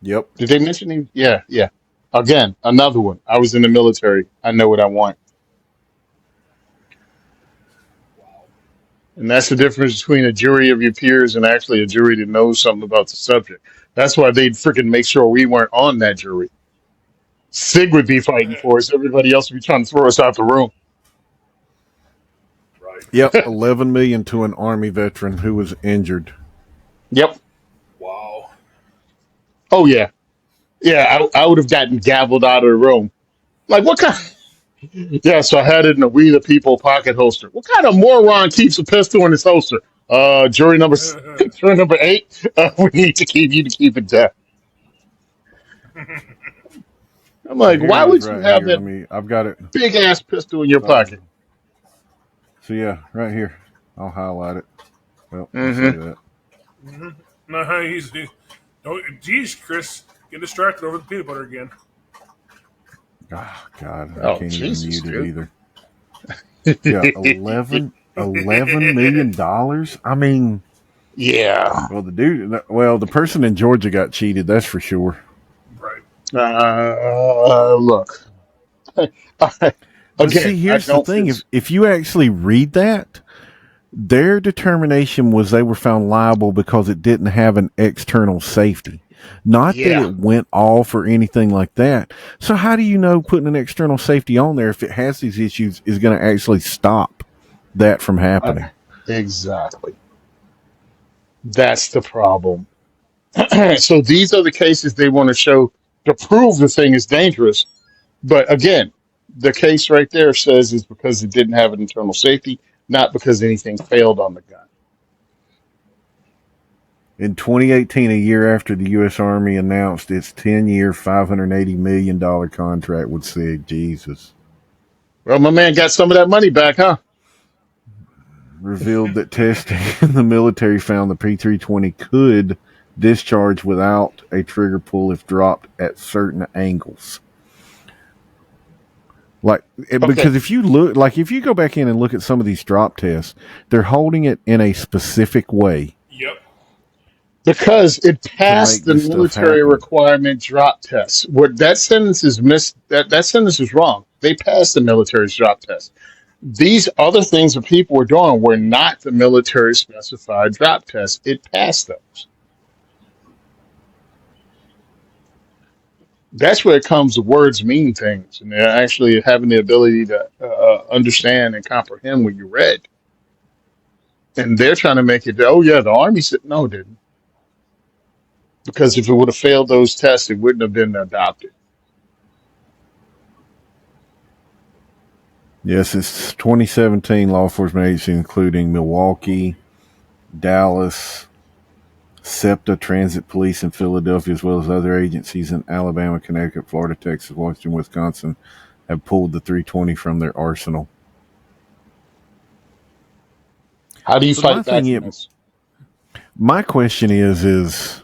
Yep. Did they mention him? Yeah, yeah. Again, another one. I was in the military. I know what I want. And that's the difference between a jury of your peers and actually a jury that knows something about the subject. That's why they'd freaking make sure we weren't on that jury. SIG would be fighting for us. Everybody else would be trying to throw us out the room. Right. Yep. 11 million to an Army veteran who was injured. Yep. Wow. Oh, yeah. Yeah, I would have gotten gavelled out of the room. Like, what kind? Yeah, so I had it in a We the People pocket holster. What kind of moron keeps a pistol in his holster? Jury number jury number 8. We need to keep it down. I'm So like, here why it is would you right have here. that I've got it. big ass pistol in your So, pocket? so yeah, right here. I'll highlight it. Well, you Mm-hmm. see that. No, he's don't. Geez, Chris, get distracted over the peanut butter again. Oh, God. I Oh, can't Jesus, even mute dude. it either. Yeah, $11 million. I mean, Yeah. The person in Georgia got cheated. That's for sure. Right. Look. But see, Again, I here's the don't thing: feel. if you actually read that, their determination was they were found liable because it didn't have an external safety. Not that Yeah. it went off or anything like that. So how do you know putting an external safety on there if it has these issues is going to actually stop that from happening? Exactly. That's the problem. So these are the cases they want to show to prove the thing is dangerous. But again, the case right there says it's because it didn't have an internal safety, not because anything failed on the gun. In 2018, a year after the U.S. Army announced its 10-year, $580 million contract with SIG, Jesus, Well, my man got some of that money back, huh? revealed that testing in the military found the P320 could discharge without a trigger pull if dropped at certain angles. Like, Okay. because if you go back in and look at some of these drop tests, they're holding it in a specific way Yep. Because it to passed make the this stuff military happen. requirement drop test. What that sentence is that sentence is wrong. They passed the military's drop test. These other things that people were doing were not the military specified drop tests. It passed those. That's where it comes to words mean things, and they're actually having the ability to understand and comprehend what you read. And they're trying to make it, oh yeah, the army said no, it didn't, because if it would have failed those tests, it wouldn't have been adopted. Yes, it's 2017 law enforcement agencies, including Milwaukee, Dallas, SEPTA Transit Police in Philadelphia, as well as other agencies in Alabama, Connecticut, Florida, Texas, Washington, Wisconsin, have pulled the 320 from their arsenal. How do you But my fight back thing from is, this? my question is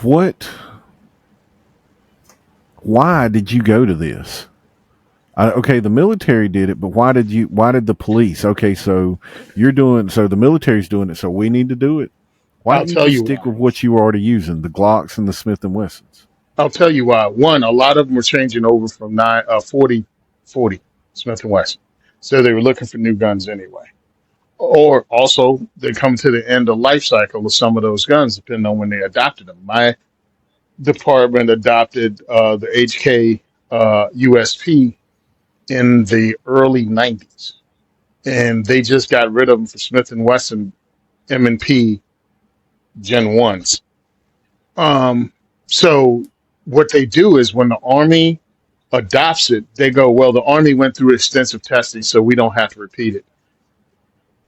what? Why did you go to this? Okay, the military did it, but why did you? Why did the police? Okay, so the military's doing it, so we need to do it. Why I'll didn't you tell just you stick why. with what you were already using, the Glocks and the Smith and Wessons? I'll tell you why. One, a lot of them were changing over from 40 Smith and Wesson, so they were looking for new guns anyway. Or also, they come to the end of life cycle of some of those guns, depending on when they adopted them. My department adopted the HK USP in the early '90s, and they just got rid of them for Smith and Wesson M&P Gen ones. So what they do is when the Army adopts it, they go, well, the Army went through extensive testing, so we don't have to repeat it.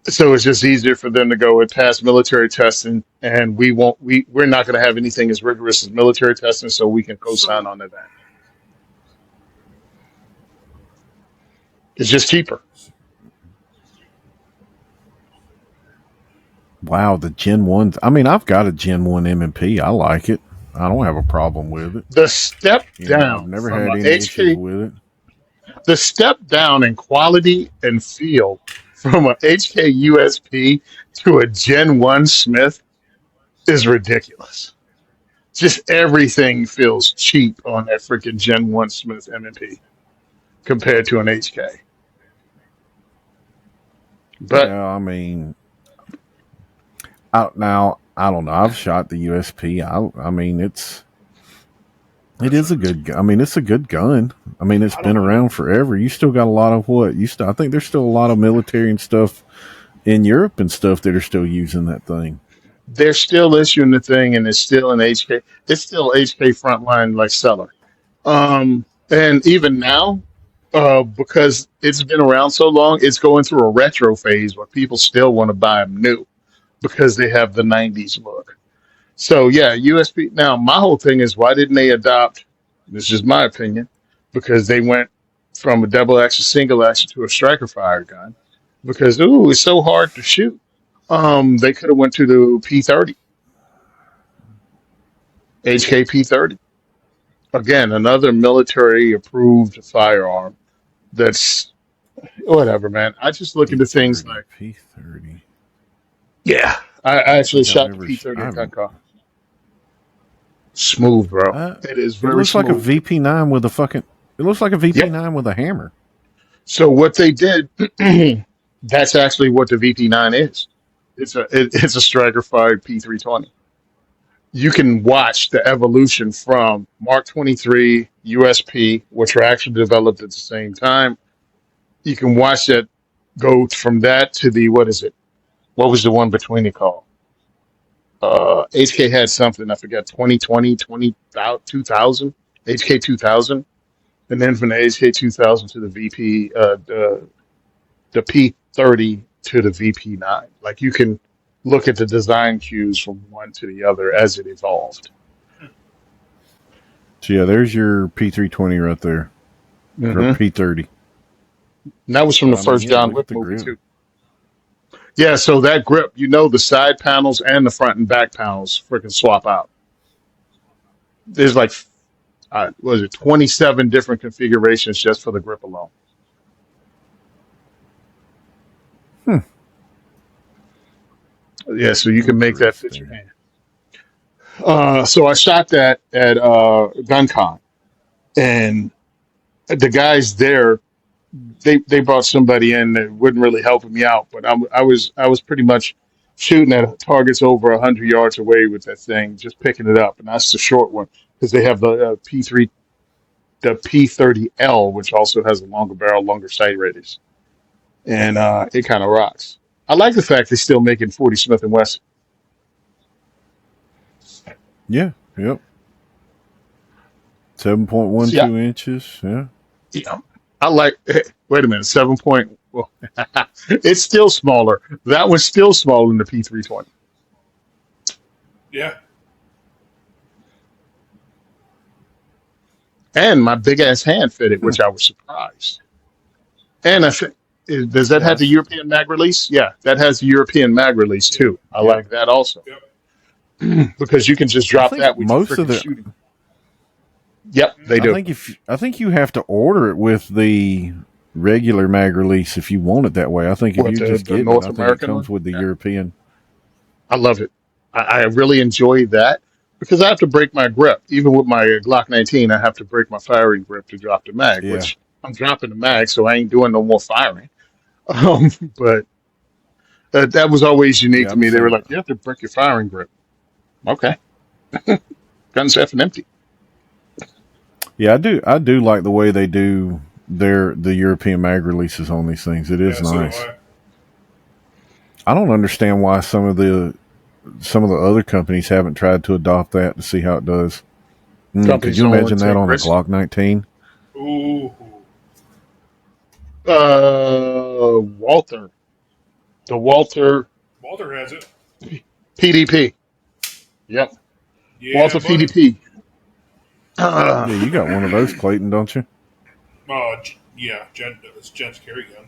So it's just easier for them to go and pass military testing, and we're not going to have anything as rigorous as military testing, so we can co-sign So on to that. It's just cheaper. Wow, the Gen 1s. I mean, I've got a Gen 1 M&P. I like it. I don't have a problem with it. The step I've down never from had a any issues HK, with it. the step down in quality and feel from a HK USP to a Gen 1 Smith is ridiculous. Just everything feels cheap on that freaking Gen 1 Smith M&P compared to an HK. But Yeah, I mean, I don't know. I've shot the USP. I mean, it that's is right. a good. I mean, it's a good gun. I mean, it's I been don't. around forever. You still got a lot of what you still. I think there's still a lot of military and stuff in Europe and stuff that are still using that thing. they're still issuing the thing, and it's still an HK. It's still HK frontline like seller. And even now, because it's been around so long, it's going through a retro phase where people still want to buy them new because they have the '90s look. So yeah, USP. Now my whole thing is why didn't they adopt? This is my opinion, because they went from a double action, single action to a striker fire gun. Because ooh, it's so hard to shoot. They could have went to the P30, HK P30. Again, another military approved firearm that's Whatever, man. I just look into things P30, like, P30. yeah. I I don't actually think I've shot the ever. P30 at I've. gun car. Smooth, bro. Uh, It is it very looks like a smooth. VP9 with a fucking. It looks like a Yep. VP9 with a hammer. So what they did, that's actually what the VP9 is. It's a striker fired P320. You can watch the evolution from Mark 23 USP, which were actually developed at the same time. You can watch that go from that to the what is it? What was the one between it called? HK had something I forgot 2020 2000 HK 2000, and then from the HK 2000 to the VP the P30 to the VP9. Like you can look at the design cues from one to the other as it evolved. So yeah, there's your P320 right there, or Hmm. P30. And that was from But the I mean, first yeah, John look at Wick the movie grip. too. Yeah, so that grip, the side panels and the front and back panels freaking swap out. There's like, was it 27 different configurations just for the grip alone? Hmm. Yeah, so you can make that fit your Interesting. hand. So I shot that at GunCon, and the guys there, they brought somebody in that wouldn't really help me out, but I was pretty much shooting at targets over 100 yards away with that thing, just picking it up, and that's the short one because they have the the P30L, which also has a longer barrel, longer sight radius, and it kind of rocks. I like the fact they're still making 40 Smith and Wesson. Yeah. Yep. See, 7.12 inches. Yeah. yeah, I like. Wait a minute, 7 point. Well, it's still smaller. That was still smaller than the P320. Yeah. And my big ass hand fitted, Hmm. which I was surprised. And I think, does that have the Yes. European mag release? Yeah, that has the European mag release Yep. too. I Yep. like that also Yep. because you can just I drop think that with your most of freaking the. shooting. Yep, they I do. think if I think you have to order it with the regular mag release if you want it that way. I think if What you're just the getting it, North I think it American comes one? with the Yeah, European. I love it. I really enjoy that because I have to break my grip. Even with my Glock 19, I have to break my firing grip to drop the mag, Yeah. which I'm dropping the mag, so I ain't doing no more firing. Um, but that was always unique Yeah. to I'm the me. They were same. like, "You have to break your firing grip." Okay, gun's half and empty. Yeah, I do. I do like the way they do the European mag releases on these things. It is Yeah. So do nice. I. I don't understand why some of the other companies haven't tried to adopt that to see how it does. Could Companies you don't want imagine to that take on a risks. Glock 19? Ooh. Walther, the Walther Walter has it. PDP. Yep, Yeah, Walther buddy. PDP. Yeah, you got one of those, Clayton, don't you? Yeah. It's Jen's carry gun.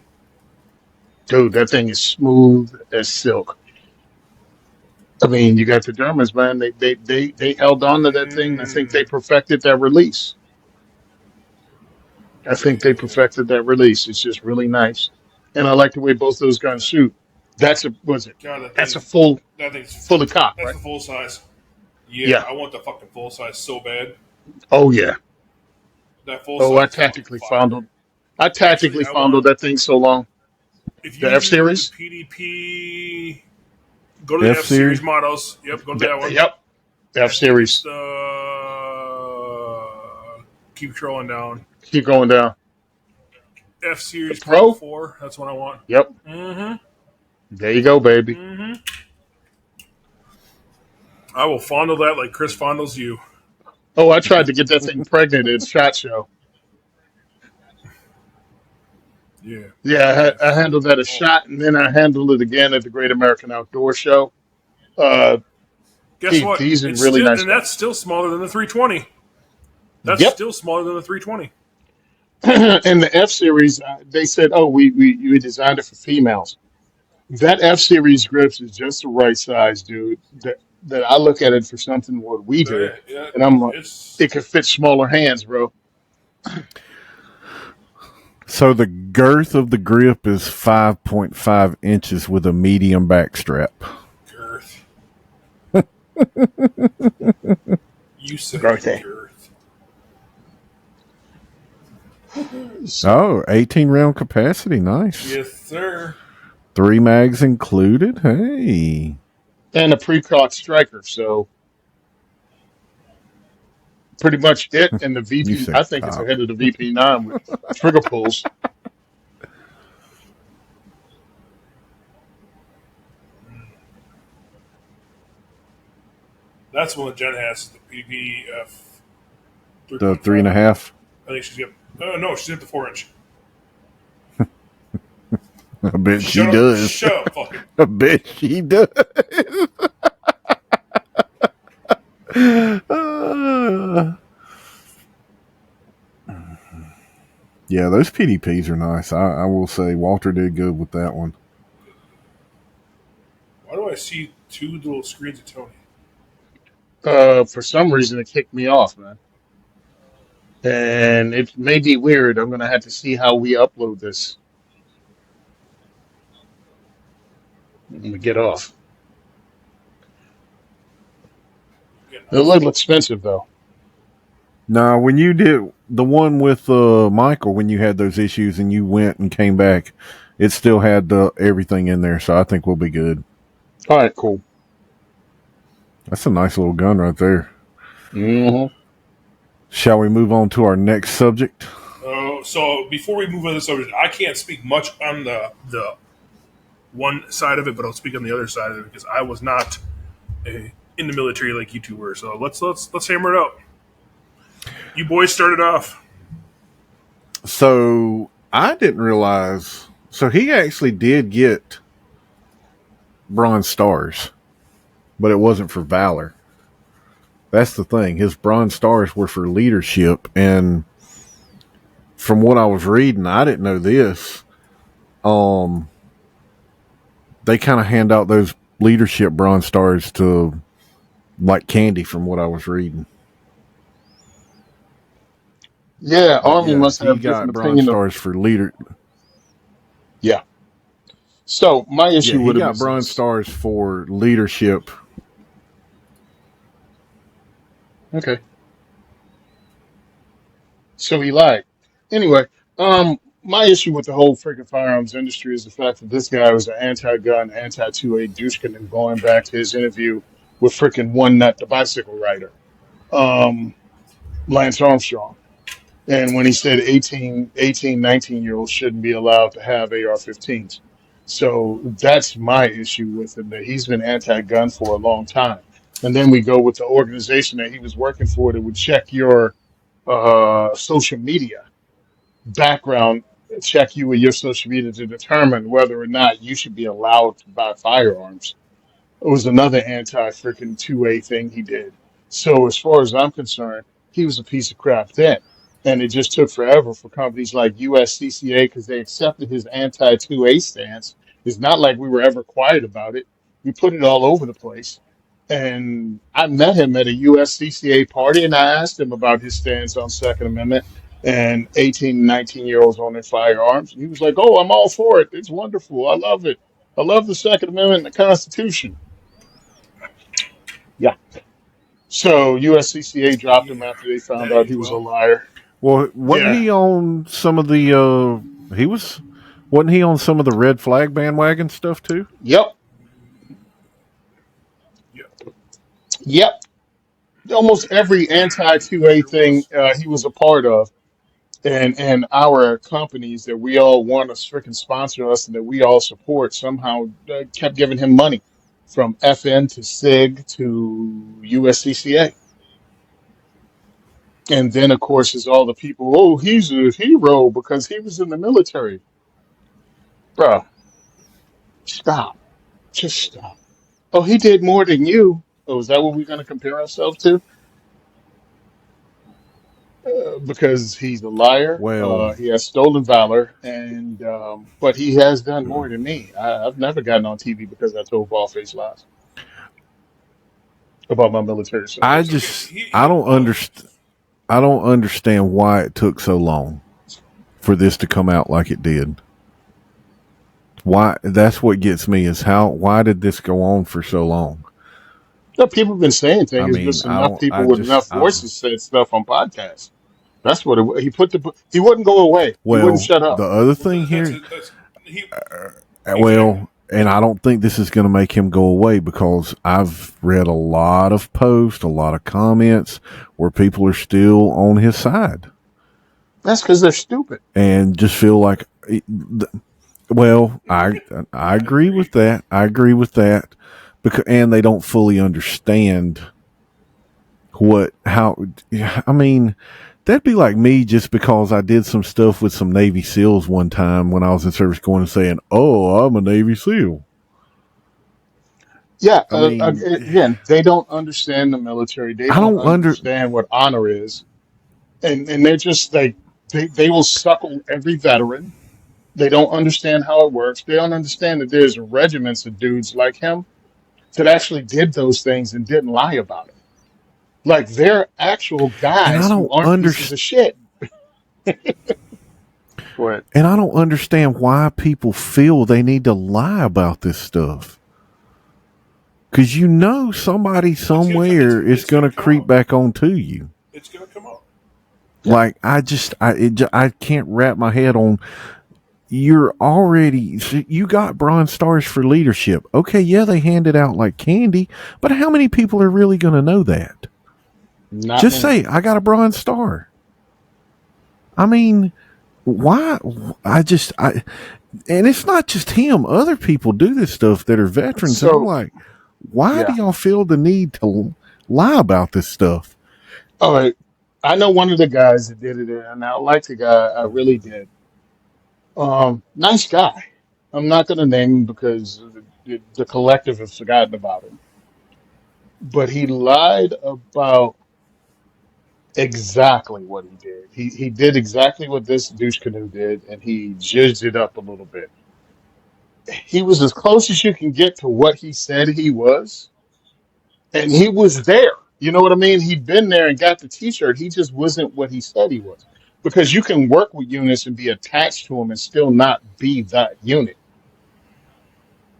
Dude, that thing is smooth as silk. I mean, you got the Germans, man. They held on to that thing. I think they Mm. perfected that release. I think they Yeah. perfected that release. It's just really nice, and I like the way both those guns shoot. That's a was it? God, that That's a thing's full that thing's fully cocked, that's right? the full size. Yeah, Yeah. I want the fucking full size so bad. Oh yeah. That full Oh, size is fucking fire. I Actually, tactically I want fondled that thing so long. if you The F do the series. PDP, go to the F F series series. models. Yep, go to that one. Yep. F I think it's series. the keep scrolling down. Keep going down. F The series Cobalt Pro. 4. That's what I want. Yep. Mm-hmm. There you go, baby. Mm-hmm. I will fondle that like Chris fondles you. Oh, I tried to get that thing pregnant at Shot Show. Yeah. Yeah, Yeah. I handled that at Oh. Shot, and then I handled it again at the Great American Outdoor Show. Uh, Guess what? these are It's really still nice and that's guns. still smaller than the 320. That's Yep. still smaller than the 320. And the F series, they said, "Oh, we designed it for females." That F series grips is just the right size, dude. That I look at it for something what we Oh, do, yeah, yeah. and I'm like, It's it could fit smaller hands, bro. So the girth of the grip is 5.5 inches with a medium back strap. Girth. You said Birthday. girth. Oh, 18 round capacity. Nice. Yes, sir. 3 mags included. Hey. And a pre-cocked striker. So pretty much it. And the You VP, said I think it's cock. ahead of the VP9 with trigger pulls. That's one that Jen has. The PDP The 3.5. 3.5. I think she's got. Oh no, she's at the 4-inch. I bet she Shut up! does. Shut up! Fucking. I bet she does. Yeah, those PDPs are nice. I will say Walter did good with that one. Why do I see two little screens of Tony? For some reason, it kicked me off, man. And it may be weird. I'm going to have to see how we upload this. Let me get off. It looked expensive, though. Now, when you did the one with Michael, when you had those issues and you went and came back, it still had everything in there. So I think we'll be good. All right, cool. That's a nice little gun right there. Mm-hmm. Shall we move on to our next subject? So before we move on to the subject, I can't speak much on the one side of it, but I'll speak on the other side of it because I was not in the military like you two were. So let's hammer it out. You boys started off. So I didn't realize. So he actually did get bronze stars, but it wasn't for valor. That's the thing. His bronze stars were for leadership, and from what I was reading, I didn't know this. They kind of hand out those leadership bronze stars to like candy, from what I was reading. Yeah, But Army yeah, must he have different got bronze opinion of. stars for leader. Yeah. So my Yeah, issue he with him got is bronze this. stars for leadership. Okay. So he lied. Anyway, my issue with the whole freaking firearms industry is the fact that this guy was an anti-gun, anti-2A douchekin, and going back to his interview with freaking One Nut, the bicycle rider, um, Lance Armstrong. And when he said 19-year-olds shouldn't be allowed to have AR-15s. So that's my issue with him, that he's been anti-gun for a long time. And then we go with the organization that he was working for that would check your social media background, check you with your social media to determine whether or not you should be allowed to buy firearms. It was another anti-freaking 2A thing he did. So as far as I'm concerned, he was a piece of crap then. And it just took forever for companies like USCCA, because they accepted his anti-2A stance. It's not like we were ever quiet about it. We put it all over the place. And I met him at a USCCA party, and I asked him about his stance on Second Amendment and 18 and 19-year-olds on their firearms. And he was like, "Oh, I'm all for it. It's wonderful. I love it. I love the Second Amendment and the Constitution." Yeah. So USCCA dropped him Yeah, after they found that out he aged was a well. liar. Well, wasn't Yeah. he on some of the? He was. Wasn't he on some of the red flag bandwagon stuff too? Yep. Yeah, Yep. Almost every anti-2A sure thing was. he was a part of, and our companies that we all want to freaking sponsor us and that we all support somehow kept giving him money, from FN to SIG to USCCA. And then, of course, is all the people, "Oh, he's a hero because he was in the military." Bruh, stop. Just stop. "Oh, he did more than you." Oh, is that what we're going to compare ourselves to? Because he's a liar. Well, He has stolen valor, and but he has done more than me. I've never gotten on TV because I told bald-faced lies about my military I service. Okay, just he I don't well, understand. I don't understand why it took so long for this to come out like it did. Why? That's what gets me is why did this go on for so long? No, people have been saying I things. It's mean, just enough people with enough voices said stuff on podcasts. That's what he wouldn't go away. He wouldn't well, shut the up. other Well, thing here, he, exactly. well, and I don't think this is going to make him go away because I've read a lot of posts, a lot of comments where people are still on his side That's because they're stupid. and just feel like, well, I agree with that. I agree with that because, and they don't fully understand I mean, that'd be like me just because I did some stuff with some Navy SEALs one time when I was in service going and saying, "Oh, I'm a Navy SEAL." Yeah, I mean, again, they don't understand the military. They I don't don't understand what honor is, and they're just like they will suckle every veteran. They don't understand how it works. They don't understand that there's regiments of dudes like him that actually did those things and didn't lie about it. Like they're actual and I guys who don't aren't pieces understand. of shit. But And I don't understand why people feel they need to lie about this stuff. Because somebody somewhere is it's going gonna to come creep up. back onto you. It's gonna come up. yeah, Like I can't wrap my head on. You got Bronze Stars for leadership. Okay, yeah, they hand it out like candy, but how many people are really going to know that? not Just many. say I got a Bronze Star. I mean, why? And it's not just him. Other people do this stuff that are veterans, and I'm So like, why do yeah, y'all feel the need to lie about this stuff? all right. I know one of the guys that did it, and I like the guy. I really did. Nice guy. I'm not going to name him because the collective has forgotten about him. But he lied about exactly what he did. He did exactly what this douche canoe did, and he zhuzhed it up a little bit. He was as close as you can get to what he said he was, and he was there. You know what I mean? He'd been there and got the T-shirt. He just wasn't what he said he was. Because you can work with units and be attached to them and still not be that unit.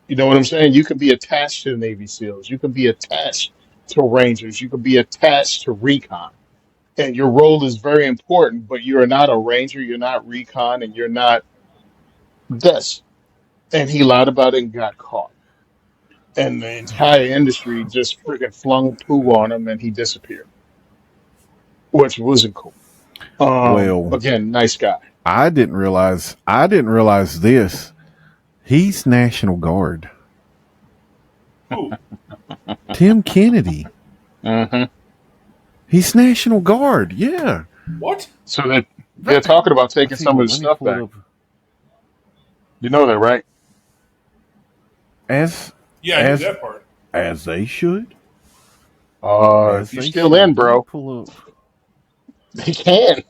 You know what I'm saying? You can be attached to the Navy SEALs. You can be attached to Rangers. You can be attached to recon. And your role is very important, but you're not a Ranger, you're not recon, and you're not this. And he lied about it and got caught. And the entire industry just freaking flung poo on him and he disappeared, which wasn't cool. Well, Again, nice guy. I didn't realize this. He's National Guard. Who? Tim Kennedy. Hmm. He's National Guard. Yeah. What? So they're talking about I taking tell you some of what, his let me stuff pull it back. up. You know that, right? As Yeah, I knew as that part. as they should. If As you're they still in, should. Let me bro, pull up. they can.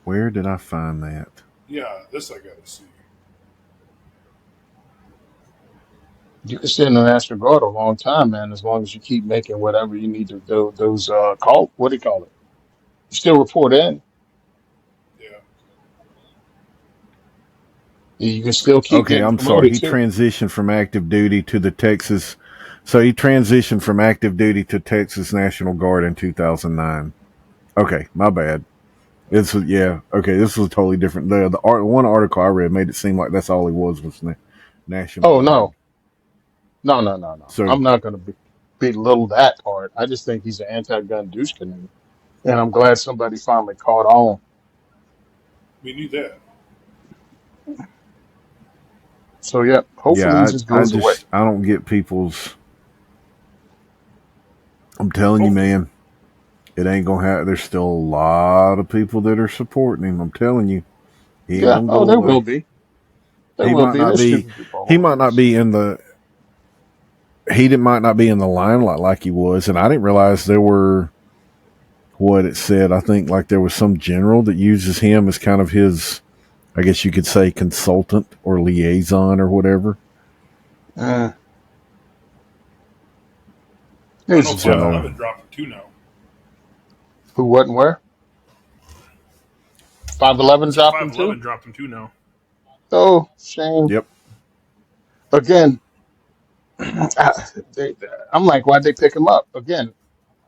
Where did I find that? Yeah, this I gotta see. You can stay in the National Guard a long time, man, as long as you keep making whatever you need to do. Those call what do you call it? You still report in. Yeah. You can still keep Okay, getting I'm sorry. promoted He too. transitioned from active duty to the Texas. So he transitioned from active duty to Texas National Guard in 2009. Okay, my bad. Yeah. Okay, this was totally different. One article I read made it seem like that's all he was National Oh Guard. no, no, no, no, no. So I'm not going to belittle that part. I just think he's an anti-gun douche canoe, and I'm glad somebody finally caught on. We knew that. So yeah, hopefully he yeah, just goes away. I don't get people's. I'm telling you, Hopefully. man, it ain't gonna happen. There's still a lot of people that are supporting him. I'm telling you, he ain't Yeah. gonna Oh, go there will away. be. There He will might be. not There's be. stupid people all He over the might not place. be in the. Might not be in the limelight like he was, and I didn't realize there were. What it said, I think, like there was some general that uses him as kind of his, I guess you could say, consultant or liaison or whatever. Uh, I he's know a Five general. So Eleven dropped it too now. Who, what, and where? 511 It says dropped him too? 511 dropped him too now. Oh, shame. Yep. Again, they, I'm like, why'd they pick him up? Again,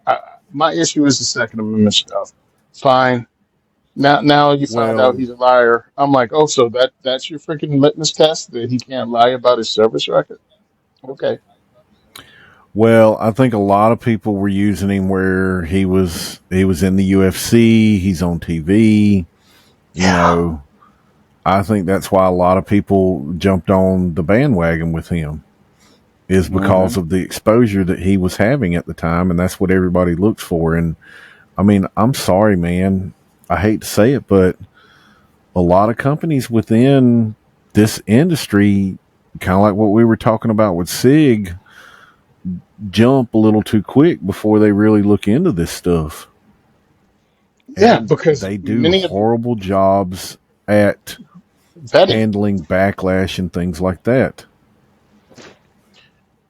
I, my issue is the Second Amendment stuff. Fine. Now you find out Well, he's a liar. I'm like, oh, so that's your freaking litmus test that he can't lie about his service record? Okay. well, I think a lot of people were using him where he was in the UFC. He's on TV. You Yeah. know, I think that's why a lot of people jumped on the bandwagon with him is Hmm. because of the exposure that he was having at the time, and that's what everybody looks for. And I mean, I'm sorry, man. I hate to say it, but a lot of companies within this industry, kind of like what we were talking about with SIG, jump a little too quick before they really look into this stuff. Yeah, And because they do many of the horrible jobs at vetting. handling backlash and things like that.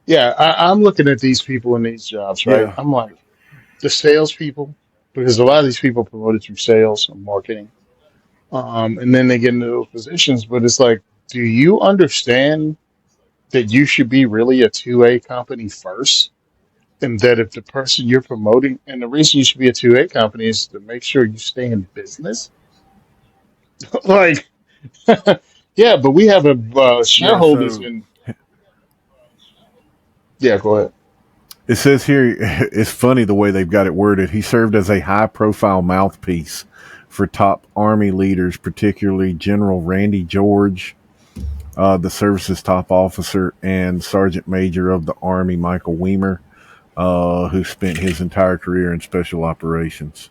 Yeah, I'm looking at these people in these jobs, right? Yeah. I'm like, the salespeople, because a lot of these people promoted through sales and marketing, and then they get into those positions. But it's like, do you understand that you should be really a 2A company first? And that if the person you're promoting, and the reason you should be a 2A company is to make sure you stay in business. Like, yeah, but we have a Yeah. shareholders So in. Yeah, go ahead. it says here, it's funny the way they've got it worded. He served as a high profile mouthpiece for top Army leaders, particularly General Randy George, the service's top officer, and Sergeant Major of the Army, Michael Weimer, who spent his entire career in special operations.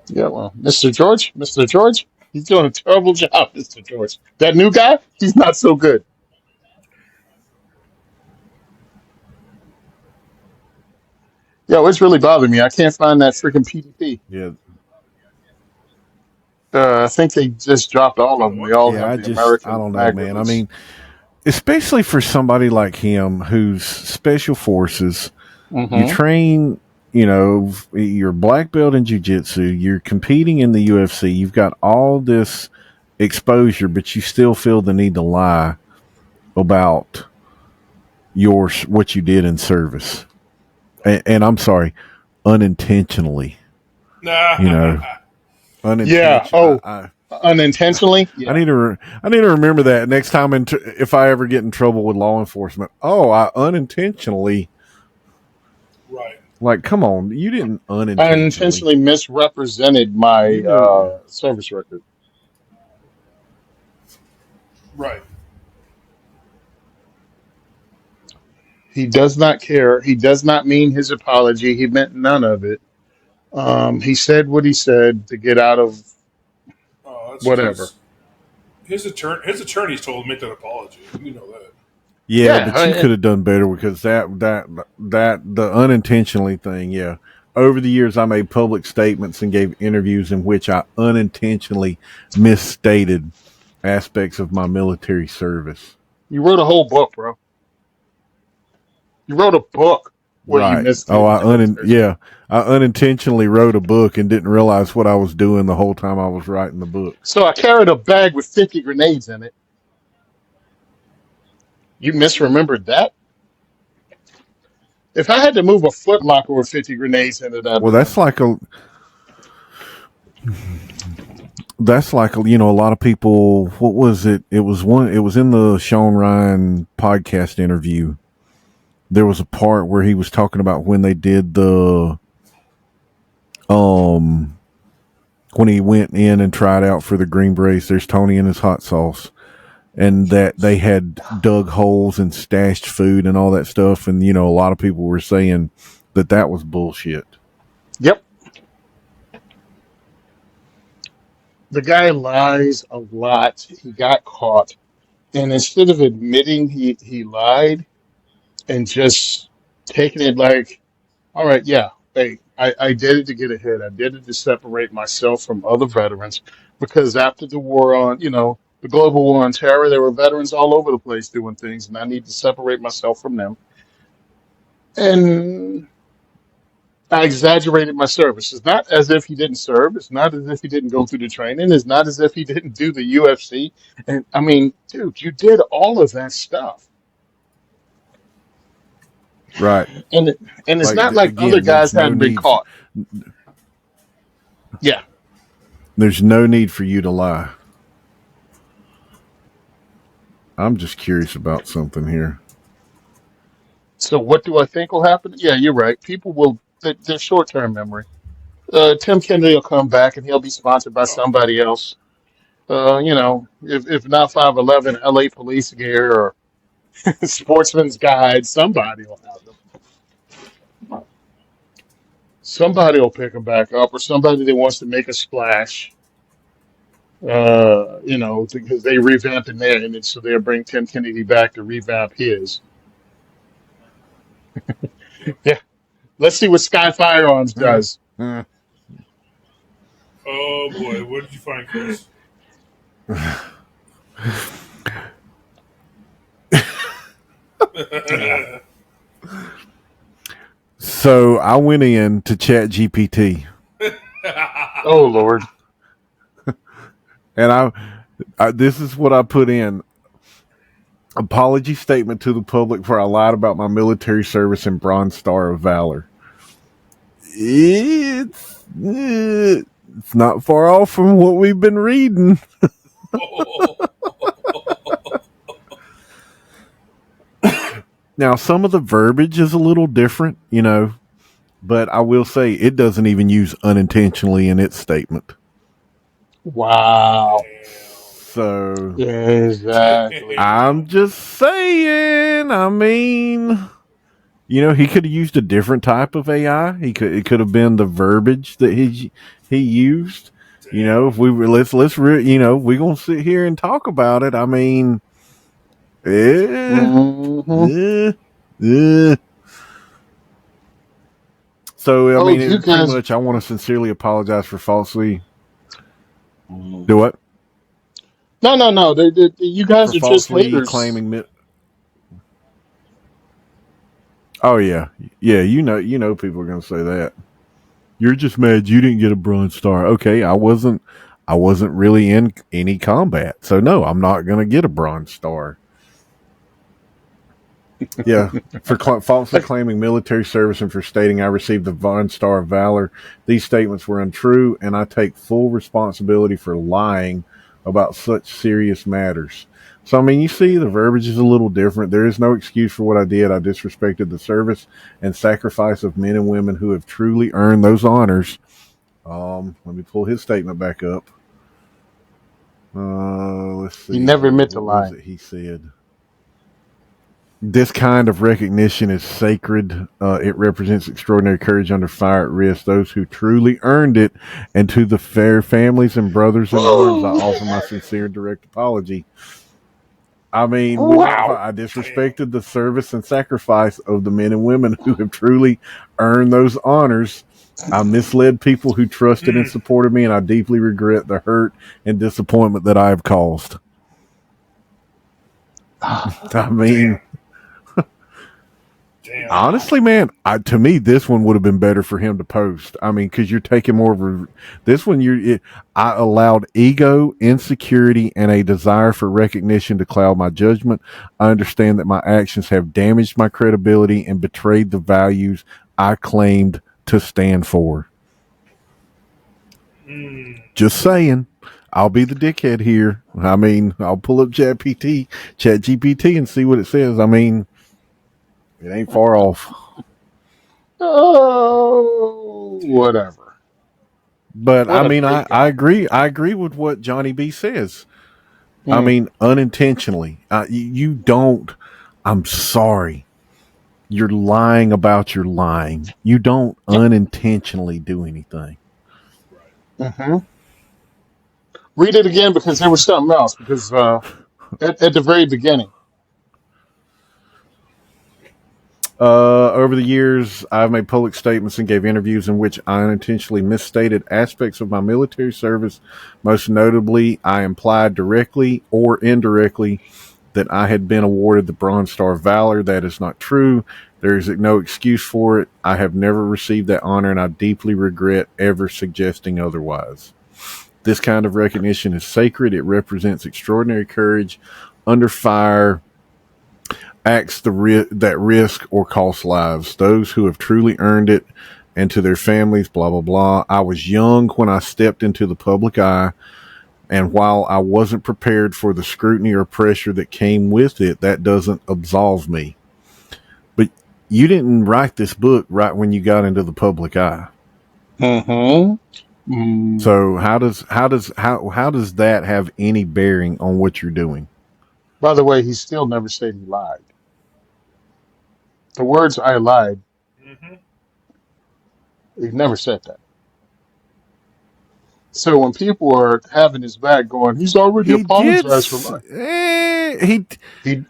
Yeah, well, Mr. George, he's doing a terrible job, Mr. George. That new guy, he's not so good. Yo, it's really bothering me. I can't find that freaking PDP. Yeah. I think they just dropped all of Found the them. They what? all Yeah, have the I American don't know, flag man. I release. mean, especially for somebody like him who's special forces, you Hmm. train, you're black belt in jiu-jitsu, you're competing in the UFC, you've got all this exposure, but you still feel the need to lie about what you did in service. And I'm sorry, unintentionally, you Nah. know, Yeah. unintentional. Oh, unintentionally. I Yeah. need to I need to remember that next time if I ever get in trouble with law enforcement. Oh, I unintentionally, Right. like, come on, you didn't I unintentionally. unintentionally misrepresented You my knew. service record. Right. He does not care. He does not mean his apology. He meant none of it. He said what he said to get out of That's whatever. because his attorneys told him to make that apology. We know that. Yeah, Yeah, but you could have done better because that the unintentionally thing. Yeah, over the years, I made public statements and gave interviews in which I unintentionally misstated aspects of my military service. you wrote a whole book, bro. You wrote a book where you Right. Oh, misstated your military service. yeah, I unintentionally wrote a book and didn't realize what I was doing the whole time I was writing the book. So I carried a bag with 50 grenades in it. You misremembered that? If I had to move a foot locker with 50 grenades in it, I'd Well, have done it. a lot of people. What was it? It was one. It was in the Sean Ryan podcast interview. There was a part where he was talking about when they did um when he went in and tried out for the Green Berets. There's Tony and his hot sauce, and that they had dug holes and stashed food and all that stuff. And a lot of people were saying that was bullshit. Yep. The guy lies a lot. He got caught. And instead of admitting he lied and just taking it like, all right, yeah, hey, I did it to get ahead. I did it to separate myself from other veterans because after the war on, the global war on terror, there were veterans all over the place doing things, and I need to separate myself from them. And I exaggerated my service. It's not as if he didn't serve. It's not as if he didn't go through the training. It's not as if he didn't do the UFC. And I mean, dude, you did all of that stuff. Right. And and it's Like not like other again, guys hadn't been caught. Yeah. there's no need for you to lie. I'm just curious about something here. So what do I think will happen? Yeah, you're right. People will. Their short-term memory. Tim Kennedy will come back and he'll be sponsored by Oh, somebody else. If not 511 LA Police Gear or Sportsman's Guide, somebody will have them. Somebody will pick them back up, or somebody that wants to make a splash. Because they revamping their image, so they'll bring Tim Kennedy back to revamp his. yep. Yeah, let's see what Sky Firearms Hmm. does. Hmm. Oh boy, what did you find, Chris? Yeah. So I went in to Chat GPT, Oh Lord. and I this is what I put in: apology statement to the public for I lied about my military service and Bronze Star of Valor. It's not far off from what we've been reading. Now, some of the verbiage is a little different, but I will say it doesn't even use unintentionally in its statement. Wow. So Exactly. I'm just saying. I mean, he could have used a different type of AI. It could have been the verbiage that he used. Damn. If we were we're gonna sit here and talk about it. I mean, eh, Hmm. eh, eh. So I Oh, mean, you pretty guys. much, I want to sincerely apologize for falsely No, do what no, no. You for guys are just falsely haters. claiming. Oh yeah, yeah. People are gonna say that. You're just mad you didn't get a Bronze Star. Okay, I wasn't. I wasn't really in any combat, so no, I'm not gonna get a Bronze Star. Yeah, for falsely claiming military service and for stating I received the Bronze Star of Valor. These statements were untrue, and I take full responsibility for lying about such serious matters. So, I mean, you see, the verbiage is a little different. There is no excuse for what I did. I disrespected the service and sacrifice of men and women who have truly earned those honors. Let me pull his statement back up. Let's He see never here. admit to What was lying. it he said? This kind of recognition is sacred. It represents extraordinary courage under fire at risk. Those who truly earned it, and to the fair families and brothers in arms, I offer my sincere and direct apology. I mean, we're not. Wow. I Damn. disrespected the service and sacrifice of the men and women who have truly earned those honors. I misled people who trusted and Mm. supported me, and I deeply regret the hurt and disappointment that I have caused. I mean, Damn. Damn. Wow. honestly, man, to me, this one would have been better for him to post. I mean, because you're taking more of this one. I allowed ego, insecurity, and a desire for recognition to cloud my judgment. I understand that my actions have damaged my credibility and betrayed the values I claimed to stand for. Mm. Just saying. I'll be the dickhead here. I mean, I'll pull up Chat GPT, and see what it says. I mean, it ain't far off. Oh, whatever. But I What a mean, great I guy. agree. I agree with what Johnny B says. I Hmm. mean, unintentionally. You don't. I'm sorry. You're lying about your lying. You don't Yep. unintentionally do anything. Hmm. Read it again because there was something else. Because at the very beginning. Over the years, I've made public statements and gave interviews in which I unintentionally misstated aspects of my military service. Most notably, I implied directly or indirectly that I had been awarded the Bronze Star of Valor. That is not true. There is no excuse for it. I have never received that honor, and I deeply regret ever suggesting otherwise. This kind of recognition is sacred. It represents extraordinary courage under fire, acts that risk or cost lives. Those who have truly earned it, and to their families, blah, blah, blah. I was young when I stepped into the public eye, and while I wasn't prepared for the scrutiny or pressure that came with it, that doesn't absolve me. But you didn't write this book right when you got into the public eye. Mm-hmm. So how does that have any bearing on what you're doing? By the way, he still never said he lied. The words "I lied," he never said that. So when people are having his back, going, "He's already He did. apologized for lying," He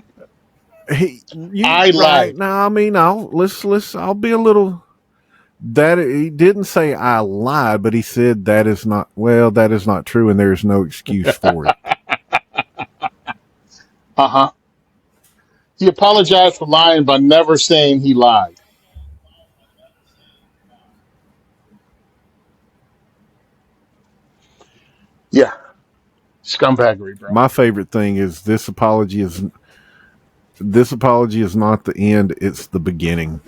you I right lied. now. I mean, I'll be a little. That he didn't say I lied, but he said that is not true, and there is no excuse for it. Uh-huh. He apologized for lying by never saying he lied. Yeah, scumbaggery, bro. My favorite thing is this apology is not the end; it's the beginning.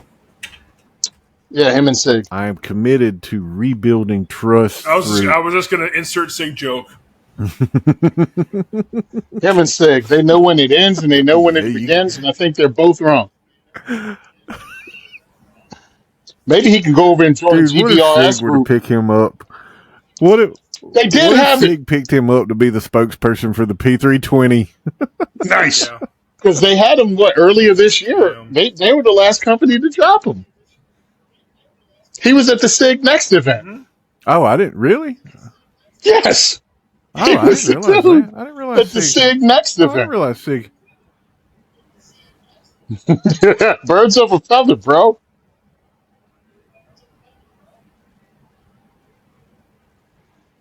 Yeah, him and SIG. I am committed to rebuilding trust. I was just going to insert SIG joke. Him and SIG. They know when it ends and they know when it begins, and I think they're both wrong. Maybe he can go over and join Dude, what if GBRS SIG were to group. pick him up? What if They did what have if SIG picked him up to be the spokesperson for the P320? Nice. Yeah. Because they had him earlier this year. Yeah. They were the last company to drop him. He was at the SIG Next event. Oh, I didn't really. Yes. Oh, He I was didn't the realize dude that. I didn't realize at the SIG Next I didn't event. realize SIG. Birds of a feather, bro.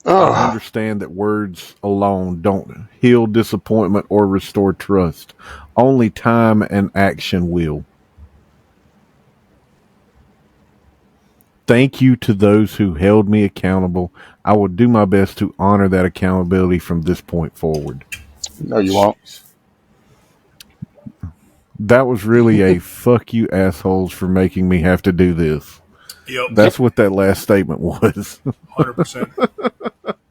I understand that words alone don't heal disappointment or restore trust. Only time and action will. Thank you to those who held me accountable. I will do my best to honor that accountability from this point forward. No, you won't. That was really a fuck you assholes for making me have to do this. Yep. That's what that last statement was. 100%.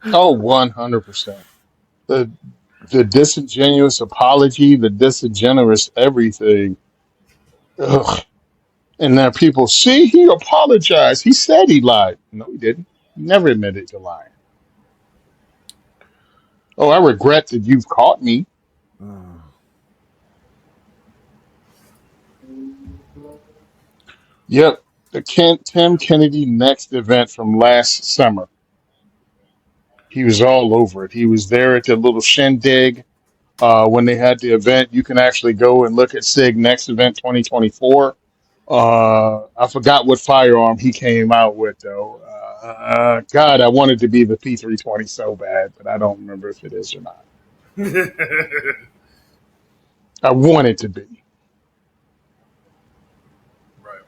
Oh, 100%. The disingenuous apology, the disingenuous everything. Ugh. And now people, see, he apologized. He said he lied. No, he didn't. He never admitted to lying. Oh, I regret that you've caught me. Yep. The Tim Kennedy Next event from last summer. He was all over it. He was there at the little shindig when they had the event. You can actually go and look at SIG Next Event 2024. I forgot what firearm he came out with, though. God, I wanted to be the P320 so bad, but I don't remember if it is or not. I want it to be. Right.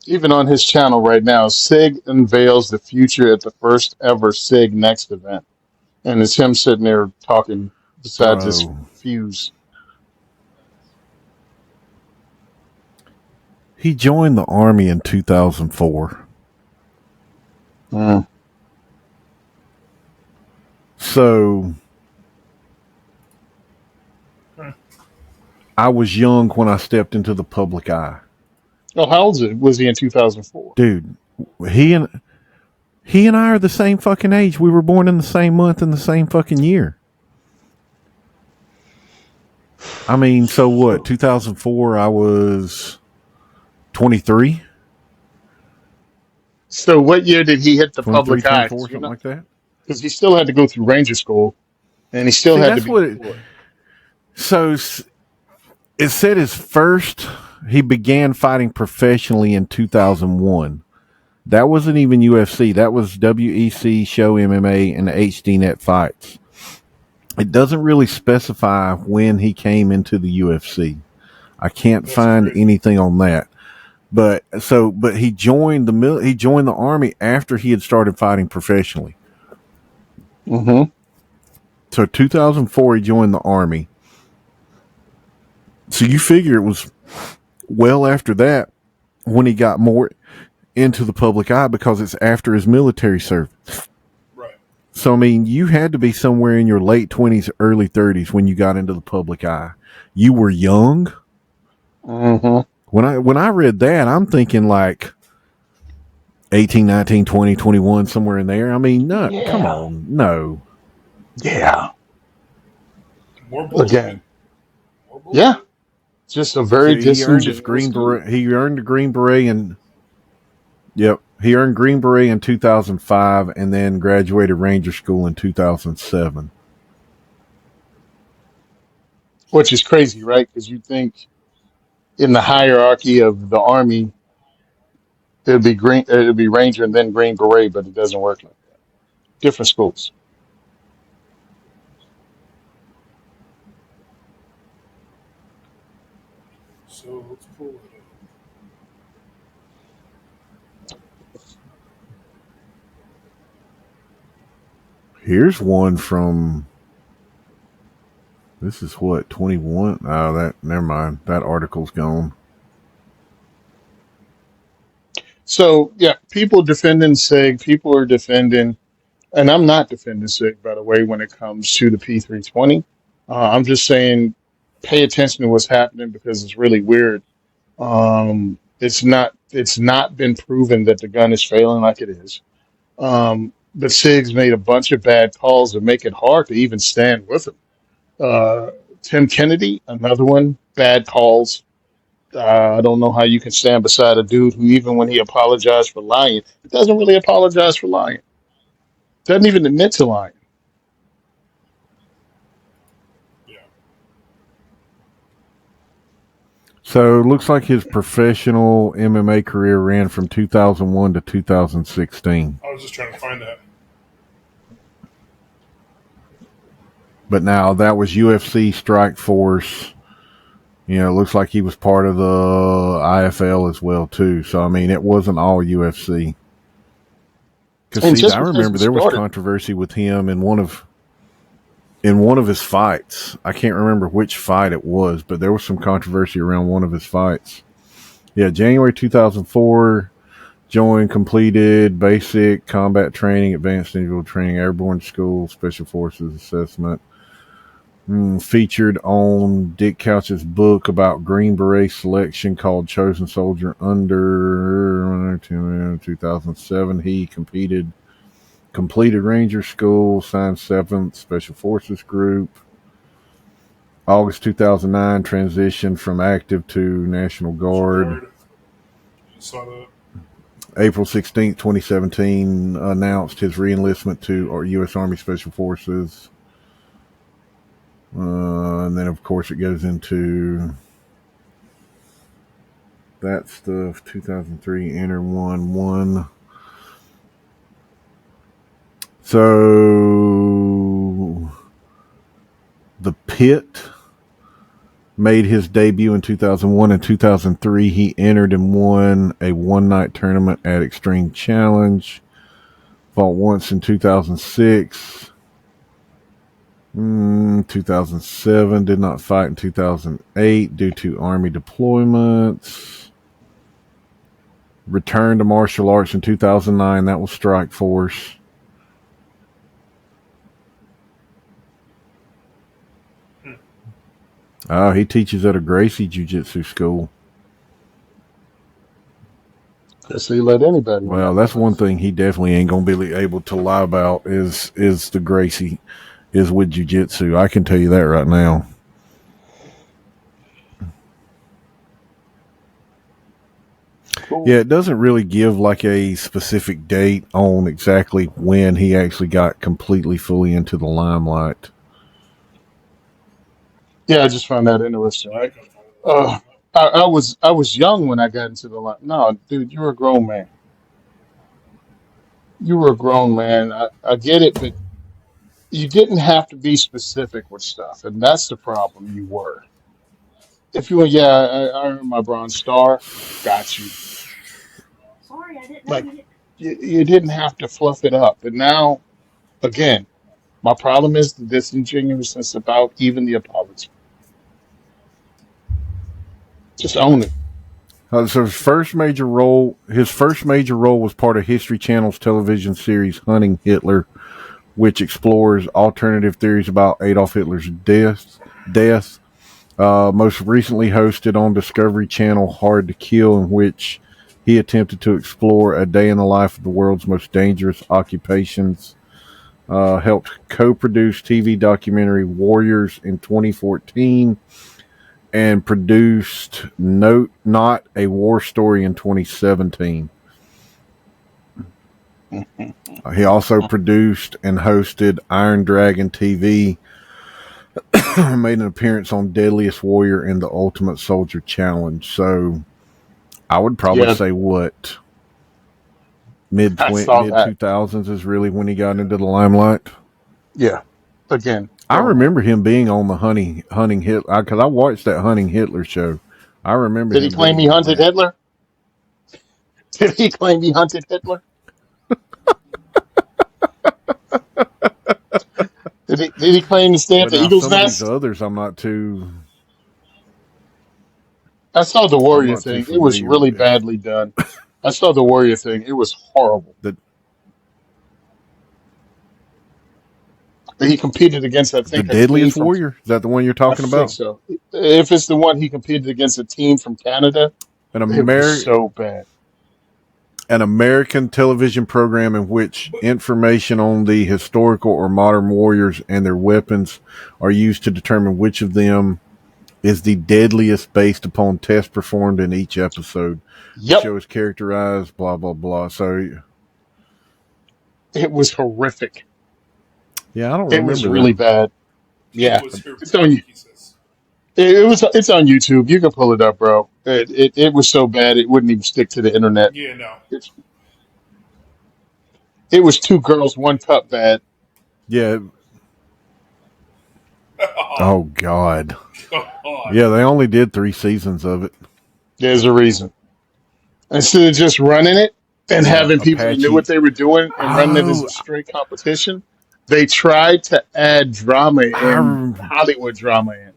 Even on his channel right now, SIG unveils the future at the first ever SIG Next event. And it's him sitting there talking beside this Bro. fuse. He joined the Army in 2004. So I was young when I stepped into the public eye. Oh, how old was he in 2004? Dude, he and I are the same fucking age. We were born in the same month in the same fucking year. I mean, so what? 2004, I was 23. So what year did he hit the 23, public eye? 24, something like that. Because he still had to go through Ranger School, and he still See, had to that's be what it- deployed. So it said he began fighting professionally in 2001. That wasn't even UFC. That was WEC, Show MMA, and HDNet fights. It doesn't really specify when he came into the UFC. I can't That's find crazy. anything on that. But he joined he joined the army after he had started fighting professionally. Mm-hmm. So 2004 he joined the army. So you figure it was well after that when he got more into the public eye because it's after his military service. Right. So I mean, you had to be somewhere in your late 20s, early 30s when you got into the public eye. You were young. Mm-hmm. When I read that, I'm thinking like 18, 19, 20, 21, somewhere in there. I mean, no, come Yeah. on. No. Yeah. More bullshit. Again. More Yeah. bullshit. Just a So very he earned his disingenuous green dude. beret. He earned a green beret and yep, he earned green beret in 2005 and then graduated Ranger School in 2007. Which is crazy, right? Because you think in the hierarchy of the army, it'd be green, it'd be Ranger and then Green Beret, but it doesn't work like that. Different schools. So let's pull it up. Here's one from this is what 21. Oh, that never mind. That article's gone. So yeah, people defending SIG, people are defending, and I'm not defending SIG, by the way, when it comes to the P320. I'm just saying, pay attention to what's happening because it's really weird. It's not been proven that the gun is failing like it is. But SIG's made a bunch of bad calls that make it hard to even stand with him. Uh, Tim Kennedy, another one, bad calls. I don't know how you can stand beside a dude who, even when he apologized for lying, he doesn't really apologize for lying. Doesn't even admit to lying. Yeah. So it looks like his professional MMA career ran from 2001 to 2016. I was just trying to find that. But now that was UFC Strike Force. You know, it looks like he was part of the IFL as well too. So I mean, it wasn't all UFC. Because And see, just I because he remember there was started, controversy with him in one of his fights. I can't remember which fight it was, but there was some controversy around one of his fights. Yeah, January 2004. Joined, completed basic combat training, advanced individual training, airborne school, special forces assessment. Featured on Dick Couch's book about Green Beret selection called Chosen Soldier under 2007. He completed Ranger School, signed 7th Special Forces Group. August 2009, transitioned from active to National Guard. You saw that. April 16th, 2017, announced his reenlistment to U.S. Army Special Forces. And then, of course, it goes into that stuff. 2003, enter 1-1. So, the Pit made his debut in 2001 and 2003. He entered and won a one-night tournament at Extreme Challenge. Fought once in 2006. 2007. Did not fight in 2008 due to Army deployments. Returned to martial arts in 2009. That was Strike Force. He teaches at a Gracie Jiu-Jitsu school. guess they let anybody in Well, that that's one place. thing he definitely ain't gonna be able to lie about is the Gracie is with Jiu-Jitsu. I can tell you that right now. Cool. Yeah, it doesn't really give like a specific date on exactly when he actually got completely fully into the limelight. Yeah, I just found that interesting, Yeah, I right? couldn't find it. Uh, I was young when I got into the line. No, dude, you're a grown man. You were a grown man. I get it, but you didn't have to be specific with stuff, and that's the problem. You were. If you were, yeah, I earned my Bronze Star, got you. Like, you didn't have to fluff it up. And now, again, my problem is the disingenuousness about even the apology. Just own it. So his first major role was part of History Channel's television series Hunting Hitler, which explores alternative theories about Adolf Hitler's death. Most recently hosted on Discovery Channel Hard to Kill, in which he attempted to explore a day in the life of the world's most dangerous occupations. Helped co-produce TV documentary Warriors in 2014 and produced Not a War Story in 2017. He also produced and hosted Iron Dragon TV, made an appearance on Deadliest Warrior and the Ultimate Soldier Challenge. So I would probably Yeah, say what mid I saw mid that. 2000s is really when he got into the limelight. Yeah. Again, I throwing up. remember him being on the hunting Hitler because I watched that Hunting Hitler show. I remember Did he him claim being he on hunted that. Hitler? Did he claim he hunted Hitler? Did he claim to stay at But the now Eagle's some of these Nest? others, I saw the I'm Warrior not too thing. It was familiar really with. badly done. I saw the Warrior thing. It was horrible. The He competed against, I the think, a team Deadliest from, Warrior, is that the one you're I talking think about? so. If it's the one he competed against a team from Canada, An it was Ameri- so bad. an American television program in which But information on the historical or modern warriors and their weapons are used to determine which of them is the deadliest based upon tests performed in each episode. The Yep, show is characterized, blah, blah, blah. So, it was horrific. yeah, I don't It was remember really that. bad. it Yeah, was it's on you. horrific, he says. It's on YouTube. You can pull it up, bro. It was so bad it wouldn't even stick to the internet. Yeah, no. It's, it was two girls, one cup bad. Yeah. Oh, Oh, God. God. Yeah, they only did 3 seasons of it. There's a reason. Instead of just running it and Yeah, having people that knew what Apache. they were doing and running it as a Oh, straight competition, they tried to add drama in, I, Hollywood drama in.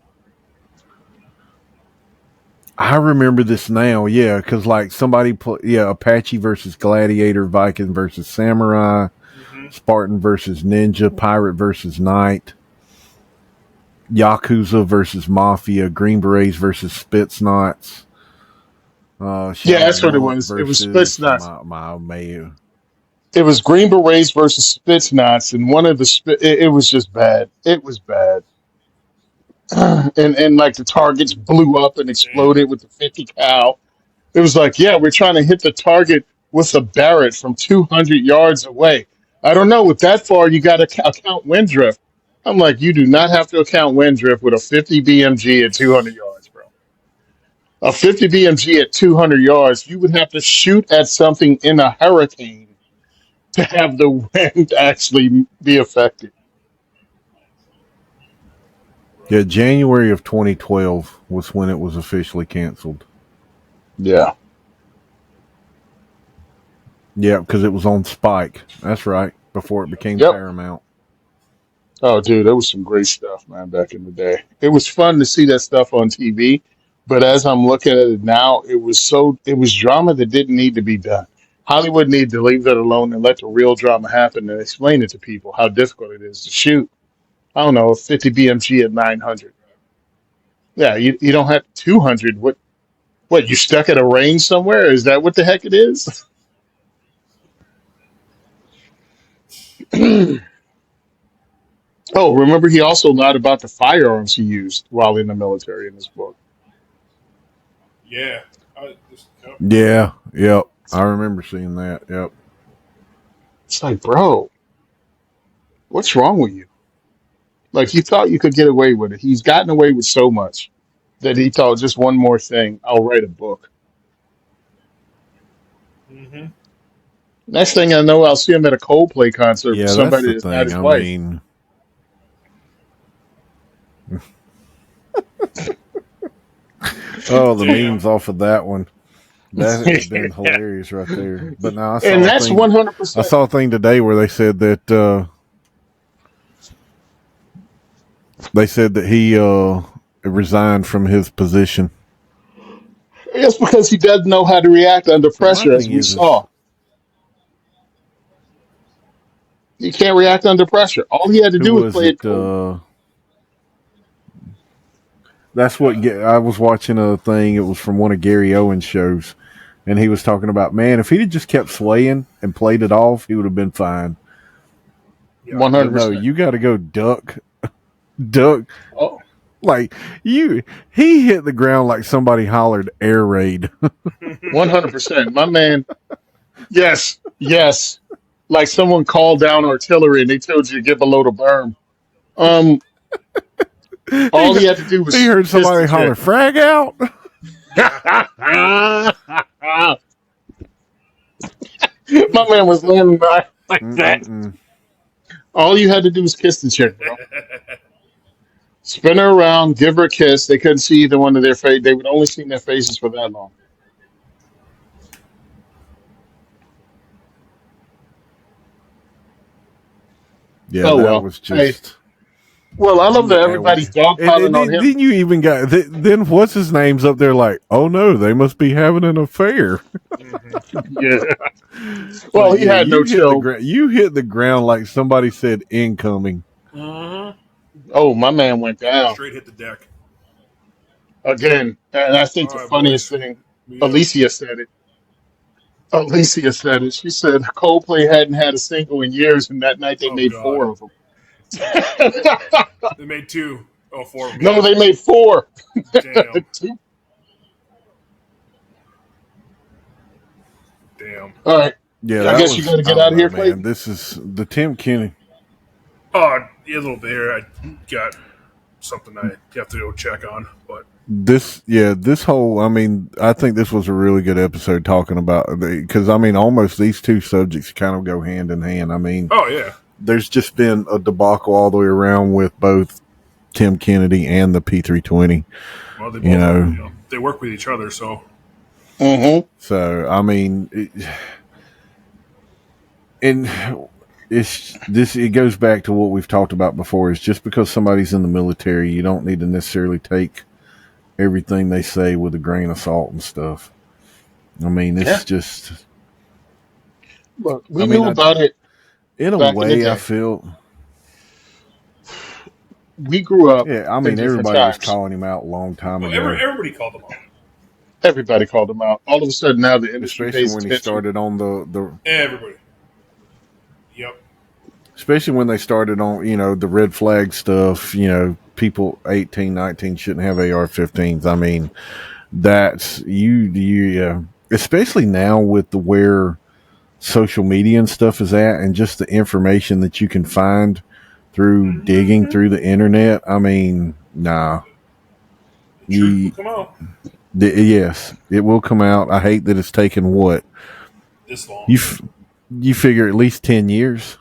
I remember this now, yeah, because like somebody put, yeah, Apache versus Gladiator, Viking versus Samurai, Hmm. Spartan versus Ninja, Pirate versus Knight, Yakuza versus Mafia, Green Berets versus Spitznats, Yeah, that's what it Xiaolong was. It was versus Spetsnaz. my Mayu. It was Green Berets versus Spitznaz, and one of the it was just bad. It was bad. And like the targets blew up and Damn. exploded with the 50 cal. It was like, yeah, we're trying to hit the target with a Barrett from 200 yards away. I don't know. With that far, you got to account wind drift. I'm like, you do not have to account wind drift with a 50 BMG at 200 yards, bro. A 50 BMG at 200 yards, you would have to shoot at something in a hurricane to have the wind actually be affected. Yeah, January of 2012 was when it was officially canceled. Yeah. Yeah, because it was on Spike. That's right, before it became Yep. Paramount. Oh, dude, there was some great stuff, man, back in the day. It was fun to see that stuff on TV, but as I'm looking at it now, it was drama that didn't need to be done. Hollywood needed to leave that alone and let the real drama happen and explain it to people how difficult it is to shoot. I don't know, a 50 BMG at 900. Yeah, you don't have 200. What, you stuck at a range somewhere? Is that what the heck it is? Oh, remember he also lied about the firearms he used while in the military in this book. Yeah. I just, yep. Yeah, yep. I remember seeing that. Yep. It's like, bro, what's wrong with you? Like he thought you could get away with it. He's gotten away with so much that he thought just one more thing, I'll write a book. Hmm. Next thing I know, I'll see him at a Coldplay concert with Yeah, that's somebody the that's not thing. his I wife. mean, Oh, the Damn. memes off of that one. That has been hilarious right there. But now And that's 100%. I saw a thing today where they said that he resigned from his position. It's because he doesn't know how to react under So my pressure, as thing we is saw. He can't react under pressure. All he had to who do was was play it it? cool. That's what I was watching a thing. It was from one of Gary Owen's shows, and he was talking about, man, if he'd have just kept swaying and played it off, he would have been fine. Yeah. But no, 100%. you got to go duck. Oh, Like he hit the ground like somebody hollered air raid. 100%. My man, yes, yes. Like someone called down artillery and they told you to get below the berm. Um, all he had to do He was heard kiss the somebody holler chick. frag out. My man was laying by like that. Mm-mm-mm. All you had to do was kiss the chick, bro. Spin her around, give her a kiss. They couldn't see either one of their face. They would only see their faces for that long. Yeah, Oh that well. was Hey, just. well, I love that That was, everybody's dogpiling on him. then you even got then what's his name's up there like, oh no, they must be having an affair. Yeah. Well, Like, he yeah, had no chill. you hit the ground like somebody said incoming. Oh, my man went down Straight hit the deck. again. And I think All the right, funniest boys. thing, We Alicia said it. Alicia said it. She said Coldplay hadn't had a single in years, and that night they oh made god, 4 of them. they made 2. Oh, 4 of them. No, they made 4. Damn. Two. Damn. All right. Yeah, I that guess was, you got to I get out don't of know, here, man. Clayton. This is the Tim Kenny. Oh, yeah, a little bit here. I got something I have to go check on, but This whole, I mean, I think this was a really good episode talking about, because I mean, almost these two subjects kind of go hand in hand. I mean, oh yeah, there's just been a debacle all the way around with both Tim Kennedy and the P320. well they both You know. they work with each other, so Mm-hmm. So, I mean, it goes back to what we've talked about before, is just because somebody's in the military, you don't need to necessarily take everything they say with a grain of salt and stuff. I mean, it's just, Look, we I mean, knew about it in a back in the way, I day. feel, We grew up yeah, I in mean, different everybody was times. calling him out a long time well, ago, everybody called them out. Everybody called him out. All of a sudden, now the industry especially pays when he attention. started on the Everybody. Yep. especially when they started on, the red flag stuff, people 18, 19 shouldn't have AR-15s. I mean, that's especially now with where social media and stuff is at, and just the information that you can find through digging through the internet. I mean, nah. Truth will come out Yes, it will come out. I hate that it's taken this long. You figure at least 10 years.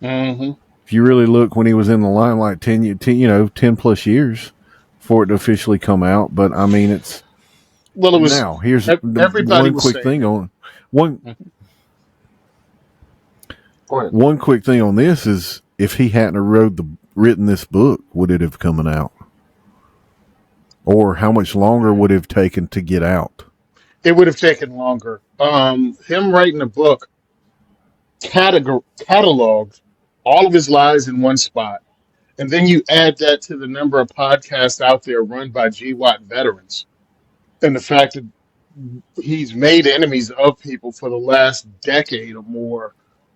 Mm-hmm. If you really look, when he was in the limelight, 10 plus years for it to officially come out. But I mean, it's Well, it was now. Here's everybody one was quick saying thing it. on one. Go ahead. One quick thing on this is, if he hadn't written this book, would it have coming out? Or how much longer would it have taken to get out? It would have taken longer. Him writing a book cataloged all of his lies in one spot, and then you add that to the number of podcasts out there run by GWAT veterans, and the fact that he's made enemies of people for the last decade or more,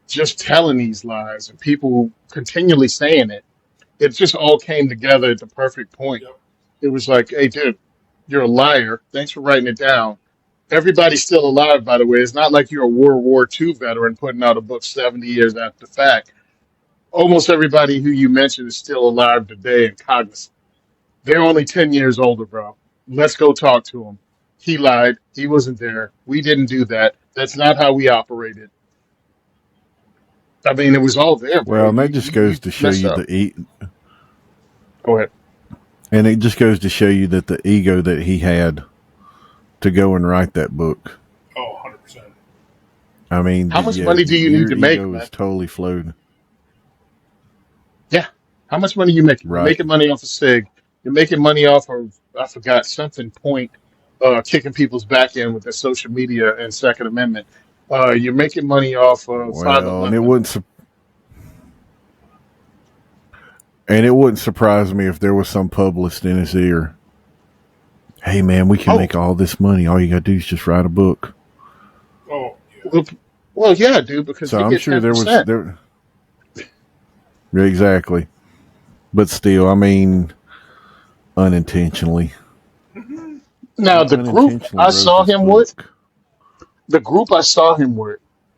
just telling these lies, and people continually saying it. It just all came together at the perfect point. Yep. It was like, hey, dude, you're a liar. Thanks for writing it down. Everybody's still alive, by the way. It's not like you're a World War II veteran putting out a book 70 years after the fact. Almost everybody who you mentioned is still alive today and cognizant. They're only 10 years older, bro. Let's go talk to him. He lied. He wasn't there. We didn't do that. That's not how we operated. I mean, it was all there, bro. Well, and that You, just you, goes you to show messed you up. the Go ahead. And it just goes to show you that the ego that he had to go and write that book. Oh, 100%. I mean, How much money do you need your to make, ego man? is totally flowed. Yeah. How much money you making? You're Right. making money off of SIG. You're making money off of, I forgot, something point, kicking people's back in with the social media and Second Amendment. You're making money off of Well, 511. and it wouldn't surprise me if there was some publicist in his ear. Hey, man, we can Oh, make all this money. All you got to do is just write a book. Oh, yeah. well, yeah, dude, because So they I'm get sure 10%. Yeah, exactly. But still, I mean, unintentionally. Now, He the group unintentionally I wrote saw this him with, book.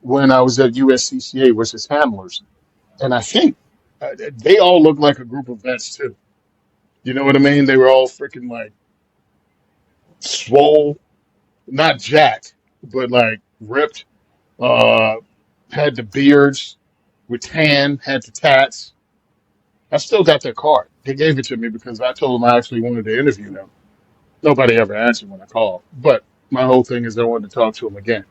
when I was at USCCA was his handlers. And I think they all look like a group of vets, too. You know what I mean? They were all freaking like swole, not jacked, but like ripped. Uh, had the beards, with tan, had the tats. I still got their card. They gave it to me because I told them I actually wanted to interview them. Nobody ever answered when I called, but my whole thing is I wanted to talk to them again.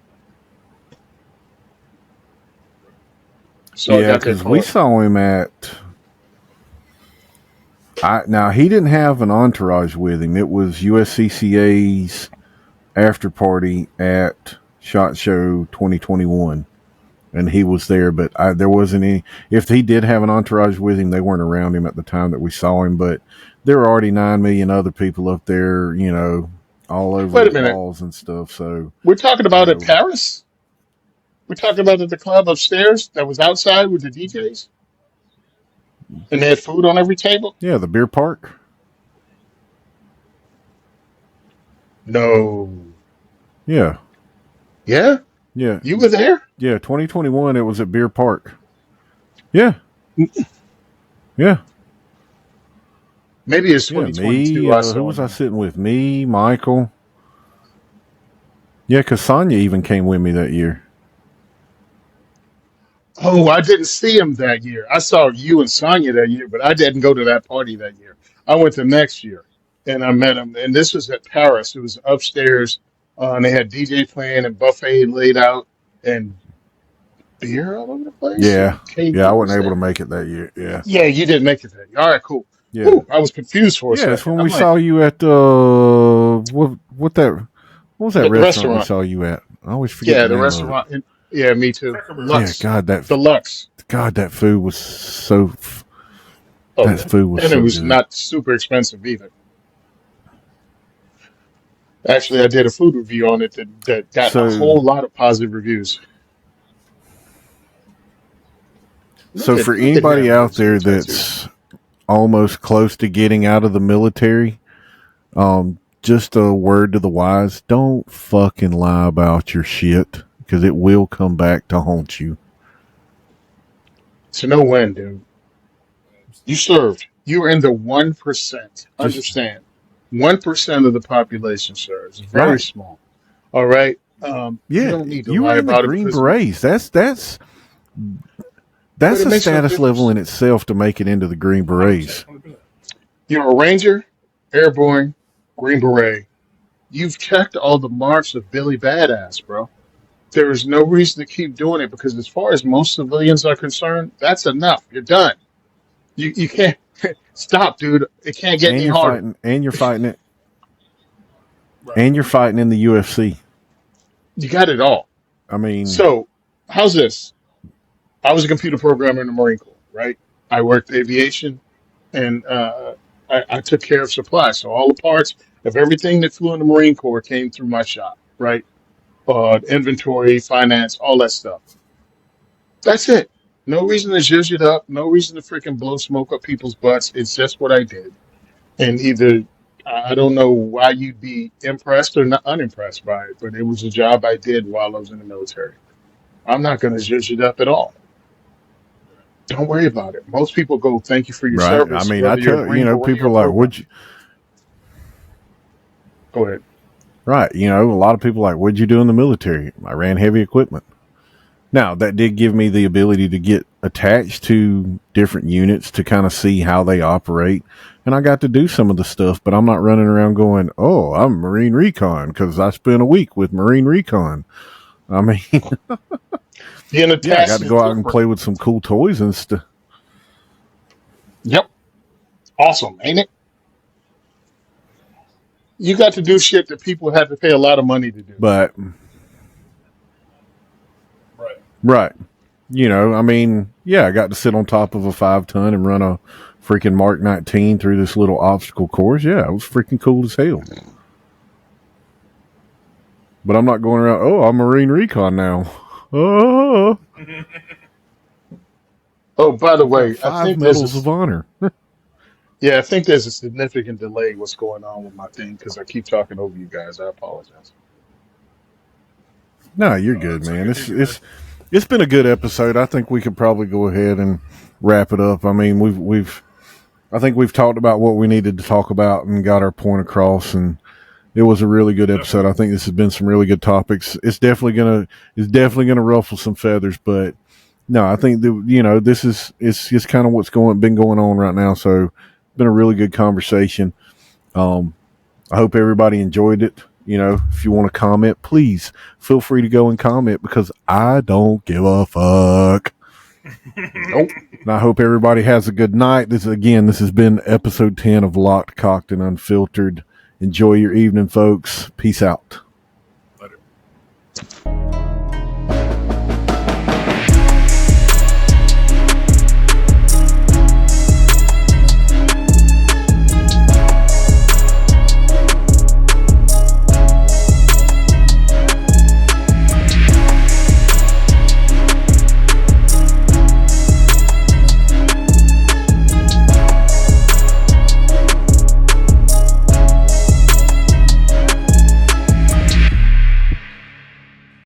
So I Yeah, got their because we card. saw him at. Now, he didn't have an entourage with him. It was USCCA's after party at SHOT Show 2021. And he was there, but there wasn't any. If he did have an entourage with him, they weren't around him at the time that we saw him. But there were already 9 million other people up there, all over Wait the a minute. walls and stuff. So, We're talking you about at know, Paris? We're talking about at the club upstairs that was outside with the DJs? And they had food on every table? yeah, the beer park. No. Yeah, Yeah? yeah, You were there? yeah. 2021, it was at Beer Park. Yeah, yeah, Maybe it's yeah. Me, 2022 I who saw was I them. sitting with? Me, Michael. Yeah, because Sonya even came with me that year. Oh, I didn't see him that year. I saw you and Sonya that year, but I didn't go to that party that year. I went the next year and I met him. And this was at Paris. It was upstairs. And they had DJ playing and buffet laid out and beer all over the place. Yeah, And yeah. I KD was wasn't able there. to make it that year. Yeah, Yeah, you didn't make it that year. All right, cool. yeah. Whew, I was confused for a Yeah, it's second. when I'm we like, saw you at what was that at the restaurant we restaurant. saw you at? I always forget Yeah, the the name of it. restaurant. Yeah, me too. Cracker Barrel. Yeah, Lux. Deluxe. God, that food was Oh, that food was and it so was good. not super expensive either. Actually, I did a food review on it that got a So, whole lot of positive reviews. so for Look at anybody him with out his new there tattoo. that's almost close to getting out of the military, just a word to the wise: don't fucking lie about your shit because it will come back to haunt you. To no end, dude. You served. You were in the 1%. Just Understand? 1% of the population serves. Very right. small. All right. You Yeah, don't need to you were lie in the about it Green because, Berets. but That's it a makes no status level difference. in itself to make it into the Green 100%. Berets. 100%. You're a Ranger, Airborne, Green Beret. You've checked all the marks of Billy Badass, bro. There is no reason to keep doing it because, as far as most civilians are concerned, that's enough. You're done. You can't stop, dude. It can't get And any you're harder. fighting, and you're fighting it, Right. and you're fighting in the UFC. You got it all. I mean, So, how's this? I was a computer programmer in the Marine Corps, right? I worked aviation and I took care of supplies. So, all the parts of everything that flew in the Marine Corps came through my shop, right? Inventory, finance, all that stuff. That's it. No reason to zhuzh it up. No reason to freaking blow smoke up people's butts. It's just what I did. And either I don't know why you'd be impressed or not unimpressed by it, but it was a job I did while I was in the military. I'm not going to zhuzh it up at all. Don't worry about it. Most people go, "Thank you for your right? I service," mean, I whether you're a tell Green Beret people or are like, program. would you? Go ahead. Right, a lot of people are like, what'd you do in the military? I ran heavy equipment. Now that did give me the ability to get attached to different units to kind of see how they operate, and I got to do some of the stuff, but I'm not running around going, "Oh, I'm Marine Recon," because I spent a week with Marine Recon. I mean, The yeah, I got task to is go out and different. play with some cool toys and stuff. Yep. Awesome, ain't it? You got to do shit that people have to pay a lot of money to do. But Right. right, you know, I mean, yeah, I got to sit on top of a 5-ton and run a freaking Mark 19 through this little obstacle course. Yeah, it was freaking cool as hell. But I'm not going around, "Oh, I'm Marine Recon now." Oh, Oh, by the I've got way, I 5 think there's medals of a honor. yeah, I think there's a significant delay. What's going on with my thing? Because I keep talking over you guys. I apologize. No, you're good, It's man. okay. Take your time. It's been a good episode. I think we could probably go ahead and wrap it up. I mean, I think we've talked about what we needed to talk about and got our point across, and it was a really good episode. Definitely. I think this has been some really good topics. It's definitely gonna ruffle some feathers, but no, I think that, you know, it's just kind of been going on right now. So it's been a really good conversation. I hope everybody enjoyed it. You know, if you want to comment, please feel free to go and comment, because I don't give a fuck. Nope. And I hope everybody has a good night. This has been episode 10 of Locked, Cocked, and Unfiltered. Enjoy your evening, folks. Peace out.